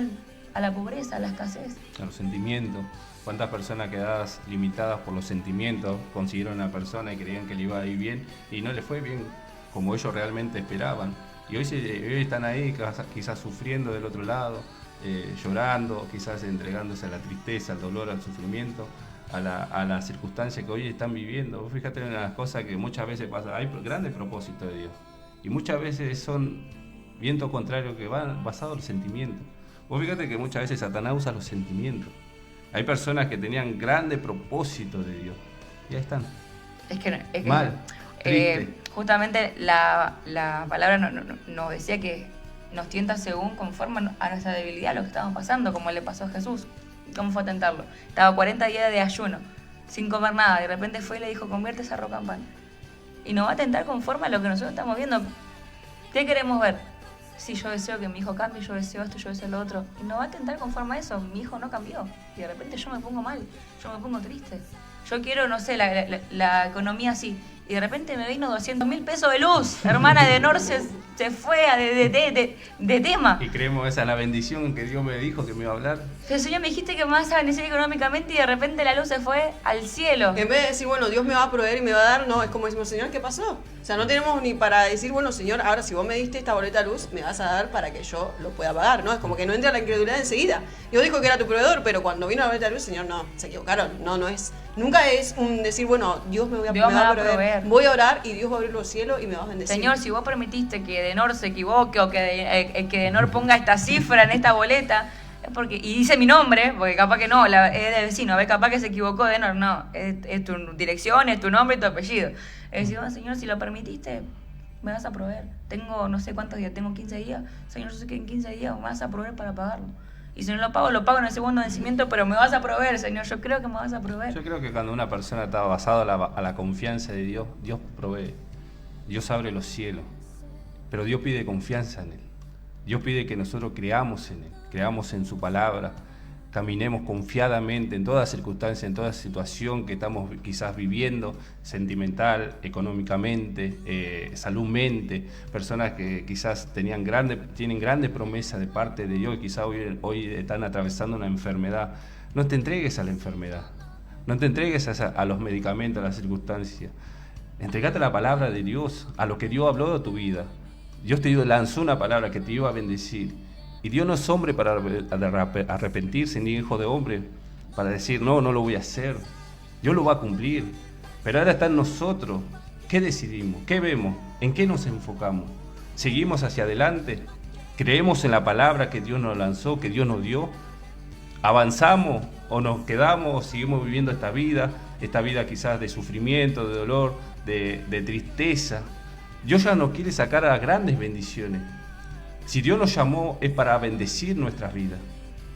a la pobreza, a la escasez. A los sentimientos. ¿Cuántas personas quedadas limitadas por los sentimientos consiguieron a una persona y creían que le iba a ir bien y no le fue bien como ellos realmente esperaban? Y hoy están ahí quizás sufriendo del otro lado, llorando, quizás entregándose a la tristeza, al dolor, al sufrimiento, a la circunstancia que hoy están viviendo. Vos fíjate en las cosas que muchas veces pasan. Hay grandes propósitos de Dios y muchas veces son vientos contrarios que van basados en los sentimientos. Vos fíjate que muchas veces Satanás usa los sentimientos. Hay personas que tenían grandes propósitos de Dios y ahí están. Es que Mal, triste. Justamente la palabra nos decía que nos tienta según conforme a nuestra debilidad lo que estamos pasando, como le pasó a Jesús. ¿Cómo fue a tentarlo? Estaba 40 días de ayuno, sin comer nada, de repente fue y le dijo, convierte esa roca en pan. Y nos va a tentar conforme a lo que nosotros estamos viendo. ¿Qué queremos ver? Sí, yo deseo que mi hijo cambie, yo deseo esto, yo deseo lo otro. Y nos va a tentar conforme a eso. Mi hijo no cambió. Y de repente yo me pongo mal, yo me pongo triste. Yo quiero, no sé, la economía así. Y de repente me vino 200.000 pesos de luz. Hermana de Nor se fue de tema. Y creemos esa es la bendición que Dios me dijo que me iba a hablar. Pero Señor, me dijiste que me vas a bendecir económicamente y de repente la luz se fue al cielo. En vez de decir, bueno, Dios me va a proveer y me va a dar, no, es como decimos, Señor, ¿qué pasó? O sea, no tenemos ni para decir, bueno, Señor, ahora si vos me diste esta boleta de luz, me vas a dar para que yo lo pueda pagar, ¿no? Es como que no entra la incredulidad enseguida. Dios dijo que era tu proveedor, pero cuando vino la boleta de luz, Señor, no, se equivocaron. No es. Nunca es un decir, bueno, Dios me Dios va a proveer. Voy a orar y Dios va a abrir los cielos y me vas a bendecir. Señor, si vos permitiste que Denor se equivoque o que Denor ponga esta cifra en esta boleta, es porque, y dice mi nombre, porque capaz que no, es del vecino, a ver, capaz que se equivocó Denor, no, es tu dirección, es tu nombre y tu apellido. Es decir, Señor, si lo permitiste, me vas a proveer. Tengo no sé cuántos días, tengo 15 días. Señor, yo sé que en 15 días me vas a proveer para pagarlo. Y si no lo pago en el segundo vencimiento, pero me vas a proveer, Señor, yo creo que me vas a proveer. Yo creo que cuando una persona está basada a la confianza de Dios, Dios provee. Dios abre los cielos. Pero Dios pide confianza en Él. Dios pide que nosotros creamos en Él, creamos en su palabra, caminemos confiadamente en toda circunstancia, en toda situación que estamos quizás viviendo, sentimental, económicamente, saludmente, personas que quizás tienen grandes promesas de parte de Dios y quizás hoy están atravesando una enfermedad. No te entregues a la enfermedad, no te entregues a los medicamentos, a las circunstancias. Entregate a la palabra de Dios, a lo que Dios habló de tu vida. Dios te lanzó una palabra que te iba a bendecir. Y Dios no es hombre para arrepentirse, ni hijo de hombre para decir, no lo voy a hacer. Dios lo va a cumplir. Pero ahora está en nosotros. ¿Qué decidimos? ¿Qué vemos? ¿En qué nos enfocamos? ¿Seguimos hacia adelante? ¿Creemos en la palabra que Dios nos lanzó, que Dios nos dio? ¿Avanzamos o nos quedamos o seguimos viviendo esta vida quizás de sufrimiento, de dolor, de tristeza? Dios ya nos quiere sacar a grandes bendiciones. Si Dios nos llamó es para bendecir nuestras vidas.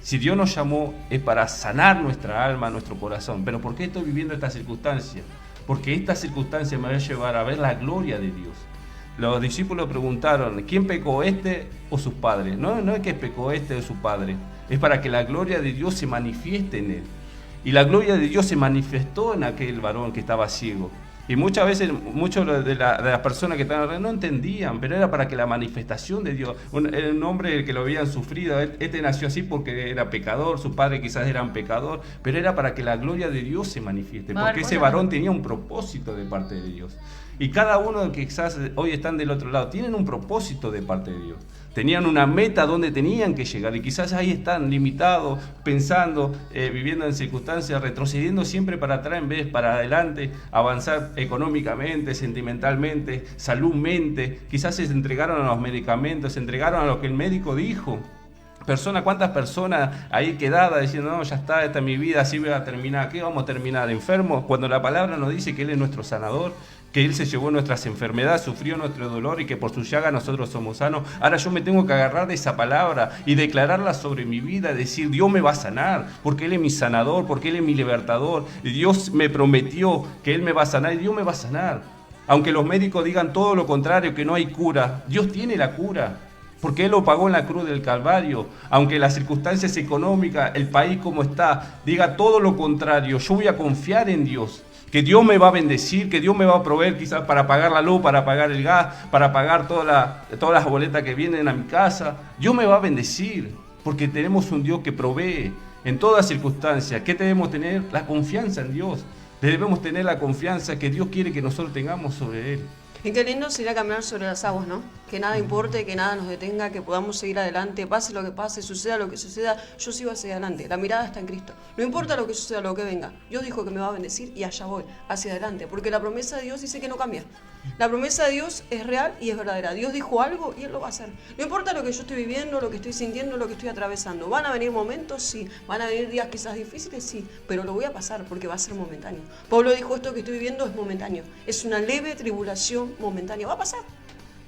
Si Dios nos llamó es para sanar nuestra alma, nuestro corazón. ¿Pero por qué estoy viviendo esta circunstancia? Porque esta circunstancia me va a llevar a ver la gloria de Dios. Los discípulos preguntaron, ¿quién pecó, este o sus padres? No es que pecó este o su padre. Es para que la gloria de Dios se manifieste en él. Y la gloria de Dios se manifestó en aquel varón que estaba ciego. Y muchas veces, muchos de las personas que estaban alrededor no entendían, pero era para que la manifestación de Dios, era un hombre que lo habían sufrido, este nació así porque era pecador, sus padres quizás eran pecador, pero era para que la gloria de Dios se manifieste, porque ese varón tenía un propósito de parte de Dios. Y cada uno que quizás hoy están del otro lado, tienen un propósito de parte de Dios. Tenían una meta donde tenían que llegar y quizás ahí están limitados, pensando, viviendo en circunstancias, retrocediendo siempre para atrás en vez para adelante, avanzar económicamente, sentimentalmente, saludmente. Quizás se entregaron a los medicamentos, se entregaron a lo que el médico dijo. ¿Cuántas personas ahí quedadas diciendo, no, ya está, esta es mi vida, así voy a terminar? ¿Qué vamos a terminar? ¿Enfermos? Cuando la palabra nos dice que Él es nuestro sanador, que Él se llevó nuestras enfermedades, sufrió nuestro dolor y que por su llaga nosotros somos sanos. Ahora yo me tengo que agarrar de esa palabra y declararla sobre mi vida, decir, Dios me va a sanar, porque Él es mi sanador, porque Él es mi libertador. Y Dios me prometió que Él me va a sanar y Dios me va a sanar. Aunque los médicos digan todo lo contrario, que no hay cura, Dios tiene la cura. Porque Él lo pagó en la cruz del Calvario. Aunque las circunstancias económicas, el país como está, diga todo lo contrario, yo voy a confiar en Dios. Que Dios me va a bendecir, que Dios me va a proveer quizás para pagar la luz, para pagar el gas, para pagar todas las boletas que vienen a mi casa. Dios me va a bendecir, porque tenemos un Dios que provee en todas circunstancias. ¿Qué debemos tener? La confianza en Dios. Debemos tener la confianza que Dios quiere que nosotros tengamos sobre Él. Y qué lindo sería caminar sobre las aguas, ¿no? Que nada importe, que nada nos detenga, que podamos seguir adelante, pase lo que pase, suceda lo que suceda, yo sigo hacia adelante. La mirada está en Cristo. No importa lo que suceda, lo que venga. Dios dijo que me va a bendecir y allá voy, hacia adelante. Porque la promesa de Dios dice que no cambia. La promesa de Dios es real y es verdadera. Dios dijo algo y Él lo va a hacer. No importa lo que yo estoy viviendo, lo que estoy sintiendo, lo que estoy atravesando. ¿Van a venir momentos? Sí. ¿Van a venir días quizás difíciles? Sí. Pero lo voy a pasar porque va a ser momentáneo. Pablo dijo, esto que estoy viviendo es momentáneo. Es una leve tribulación momentánea. Va a pasar.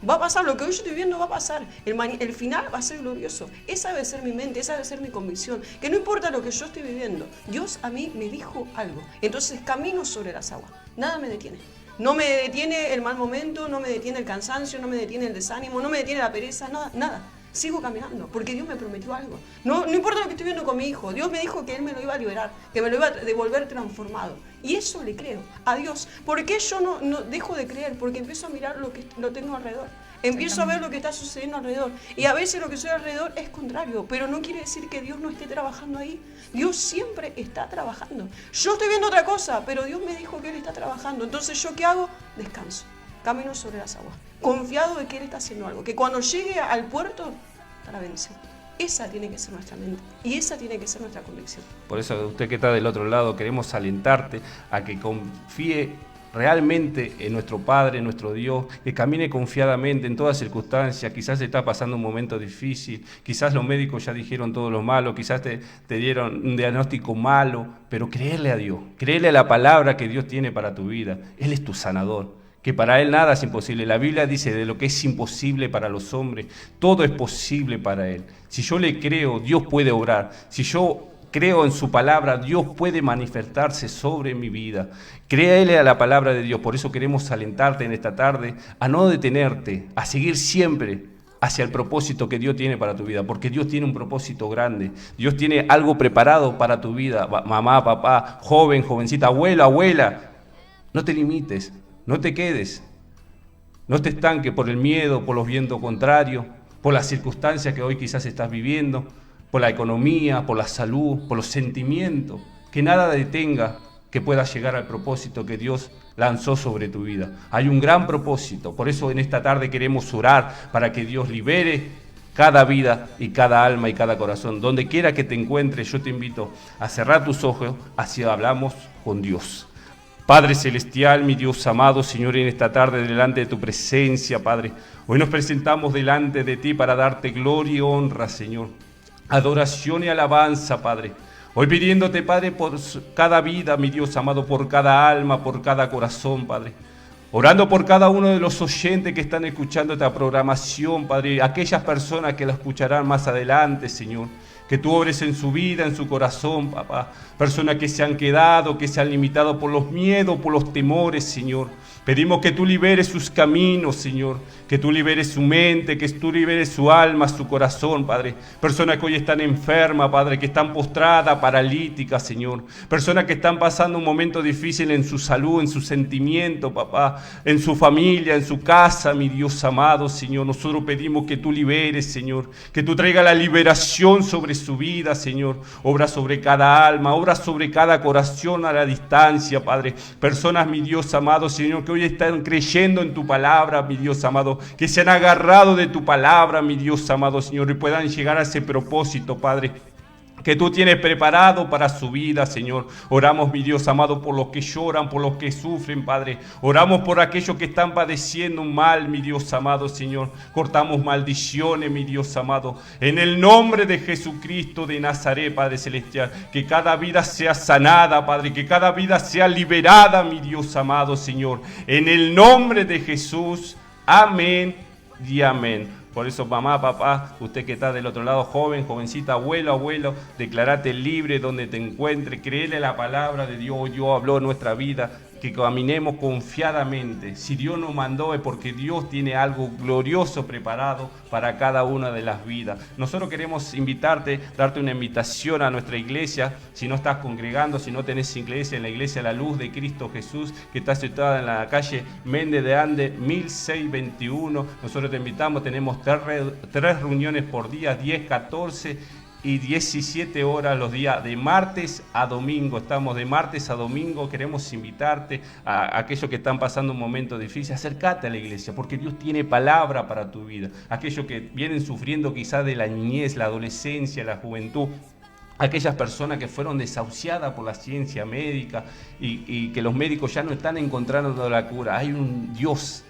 Va a pasar, lo que hoy yo estoy viendo va a pasar. El final va a ser glorioso. Esa debe ser mi mente, esa debe ser mi convicción. Que no importa lo que yo estoy viviendo, Dios a mí me dijo algo. Entonces camino sobre las aguas. Nada me detiene. No me detiene el mal momento, no me detiene el cansancio, no me detiene el desánimo, no me detiene la pereza, nada. Sigo caminando, porque Dios me prometió algo. No importa lo que estoy viendo con mi hijo, Dios me dijo que Él me lo iba a liberar, que me lo iba a devolver transformado. Y eso le creo a Dios. ¿Por qué yo no dejo de creer? Porque empiezo a mirar lo que lo tengo alrededor. Empiezo a ver lo que está sucediendo alrededor. Y a veces lo que sucede alrededor es contrario, pero no quiere decir que Dios no esté trabajando ahí. Dios siempre está trabajando. Yo estoy viendo otra cosa, pero Dios me dijo que Él está trabajando. Entonces, ¿yo qué hago? Descanso. Camino sobre las aguas. Confiado de que Él está haciendo algo. Que cuando llegue al puerto, está la bendición. Esa tiene que ser nuestra mente y esa tiene que ser nuestra convicción. Por eso, usted que está del otro lado, queremos alentarte a que confíe realmente en nuestro Padre, en nuestro Dios, que camine confiadamente en todas circunstancias. Quizás está pasando un momento difícil, quizás los médicos ya dijeron todo lo malo, quizás te dieron un diagnóstico malo, pero créele a Dios, créele a la palabra que Dios tiene para tu vida. Él es tu sanador, que para Él nada es imposible. La Biblia dice de lo que es imposible para los hombres, todo es posible para Él. Si yo le creo, Dios puede obrar. Si yo creo en su palabra, Dios puede manifestarse sobre mi vida. Créele a la palabra de Dios. Por eso queremos alentarte en esta tarde a no detenerte, a seguir siempre hacia el propósito que Dios tiene para tu vida, porque Dios tiene un propósito grande. Dios tiene algo preparado para tu vida. Mamá, papá, joven, jovencita, abuelo, abuela, no te limites, no te quedes, no te estanques por el miedo, por los vientos contrarios, por las circunstancias que hoy quizás estás viviendo, por la economía, por la salud, por los sentimientos. Que nada detenga que puedas llegar al propósito que Dios lanzó sobre tu vida. Hay un gran propósito, por eso en esta tarde queremos orar para que Dios libere cada vida y cada alma y cada corazón. Donde quiera que te encuentres, yo te invito a cerrar tus ojos, así hablamos con Dios. Padre celestial, mi Dios amado, Señor, en esta tarde delante de tu presencia, Padre, hoy nos presentamos delante de ti para darte gloria y honra, Señor, adoración y alabanza, Padre. Hoy pidiéndote, Padre, por cada vida, mi Dios amado, por cada alma, por cada corazón, Padre. Orando por cada uno de los oyentes que están escuchando esta programación, Padre. Aquellas personas que la escucharán más adelante, Señor. Que tú obres en su vida, en su corazón, papá. Personas que se han quedado, que se han limitado por los miedos, por los temores, Señor. Pedimos que tú liberes sus caminos, Señor. Que tú liberes su mente, que tú liberes su alma, su corazón, Padre. Personas que hoy están enfermas, Padre, que están postradas, paralíticas, Señor. Personas que están pasando un momento difícil en su salud, en su sentimiento, papá. En su familia, en su casa, mi Dios amado, Señor. Nosotros pedimos que tú liberes, Señor. Que tú traigas la liberación sobre su vida, Señor. Obra sobre cada alma, obra sobre cada corazón a la distancia, Padre. Personas, mi Dios amado, Señor, que hoy están creyendo en tu palabra, mi Dios amado, que se han agarrado de tu palabra, mi Dios amado, Señor, y puedan llegar a ese propósito, Padre, que tú tienes preparado para su vida, Señor. Oramos, mi Dios amado, por los que lloran, por los que sufren, Padre. Oramos por aquellos que están padeciendo un mal, mi Dios amado, Señor. Cortamos maldiciones, mi Dios amado. En el nombre de Jesucristo de Nazaret, Padre Celestial, que cada vida sea sanada, Padre, que cada vida sea liberada, mi Dios amado, Señor. En el nombre de Jesús, amén y amén. Por eso, mamá, papá, usted que está del otro lado, joven, jovencita, abuelo, abuelo, declarate libre donde te encuentres, créele la palabra de Dios. Dios habló en nuestra vida, que caminemos confiadamente. Si Dios nos mandó es porque Dios tiene algo glorioso preparado para cada una de las vidas. Nosotros queremos invitarte, darte una invitación a nuestra iglesia. Si no estás congregando, si no tenés iglesia, en la iglesia La Luz de Cristo Jesús, que está situada en la calle Méndez de Ande, 1621. Nosotros te invitamos, tenemos tres reuniones por día, 10, 14 y 17 horas los días de martes a domingo. Estamos de martes a domingo. Queremos invitarte a aquellos que están pasando un momento difícil. Acércate a la iglesia porque Dios tiene palabra para tu vida. Aquellos que vienen sufriendo quizás de la niñez, la adolescencia, la juventud. Aquellas personas que fueron desahuciadas por la ciencia médica y que los médicos ya no están encontrando la cura. Hay un Dios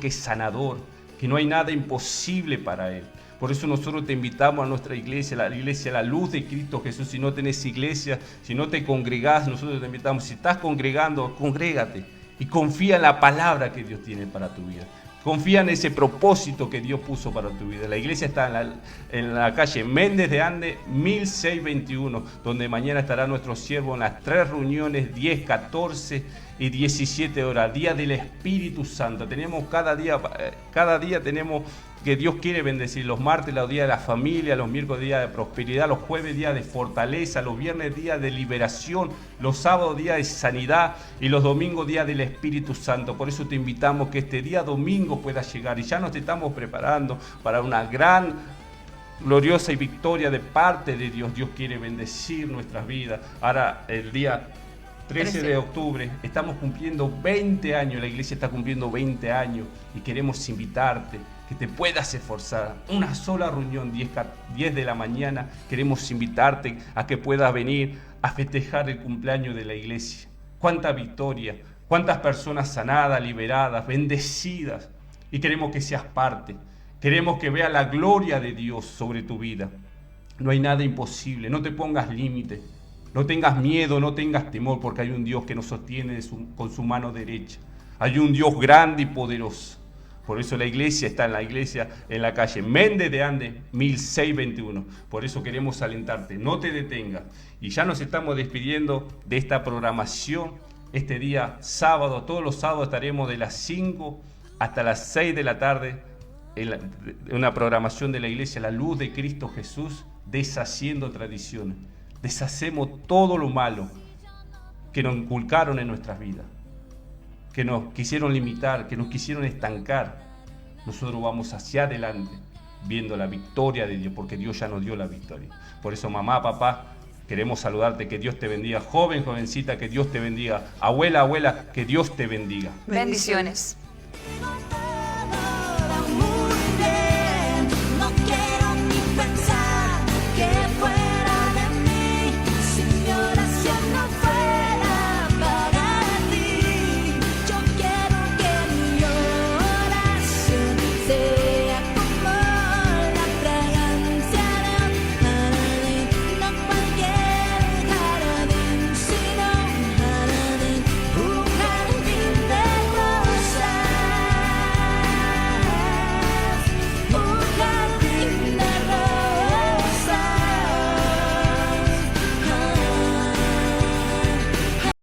que es sanador, que no hay nada imposible para Él. Por eso nosotros te invitamos a nuestra iglesia, la iglesia La Luz de Cristo Jesús. Si no tenés iglesia, si no te congregás, nosotros te invitamos. Si estás congregando, congrégate y confía en la palabra que Dios tiene para tu vida. Confía en ese propósito que Dios puso para tu vida. La iglesia está en la calle Méndez de Ande, 1621, donde mañana estará nuestro siervo en las tres reuniones, 10, 14 y 17 horas, día del Espíritu Santo. Tenemos cada día tenemos que Dios quiere bendecir. Los martes, los días de la familia, los miércoles, día de prosperidad, los jueves, día de fortaleza, los viernes, día de liberación, los sábados, día de sanidad y los domingos, día del Espíritu Santo. Por eso te invitamos que este día domingo pueda llegar y ya nos estamos preparando para una gran, gloriosa y victoria de parte de Dios. Dios quiere bendecir nuestras vidas. Ahora, el día 13 de octubre, estamos cumpliendo 20 años, la iglesia está cumpliendo 20 años y queremos invitarte, que te puedas esforzar. Una sola reunión, 10 de la mañana, queremos invitarte a que puedas venir a festejar el cumpleaños de la iglesia. Cuánta victoria, cuántas personas sanadas, liberadas, bendecidas, y queremos que seas parte. Queremos que veas la gloria de Dios sobre tu vida. No hay nada imposible, no te pongas límite. No tengas miedo, no tengas temor, porque hay un Dios que nos sostiene con su mano derecha. Hay un Dios grande y poderoso. Por eso la iglesia está en la calle Méndez de Ande, 1621. Por eso queremos alentarte, no te detengas. Y ya nos estamos despidiendo de esta programación. Este día sábado, todos los sábados estaremos de las 5 hasta las 6 de la tarde una programación de la iglesia, la luz de Cristo Jesús, deshaciendo tradiciones. Deshacemos todo lo malo que nos inculcaron en nuestras vidas, que nos quisieron limitar, que nos quisieron estancar. Nosotros vamos hacia adelante, viendo la victoria de Dios, porque Dios ya nos dio la victoria. Por eso, mamá, papá, queremos saludarte, que Dios te bendiga. Joven, jovencita, que Dios te bendiga. Abuela, abuela, que Dios te bendiga. Bendiciones. No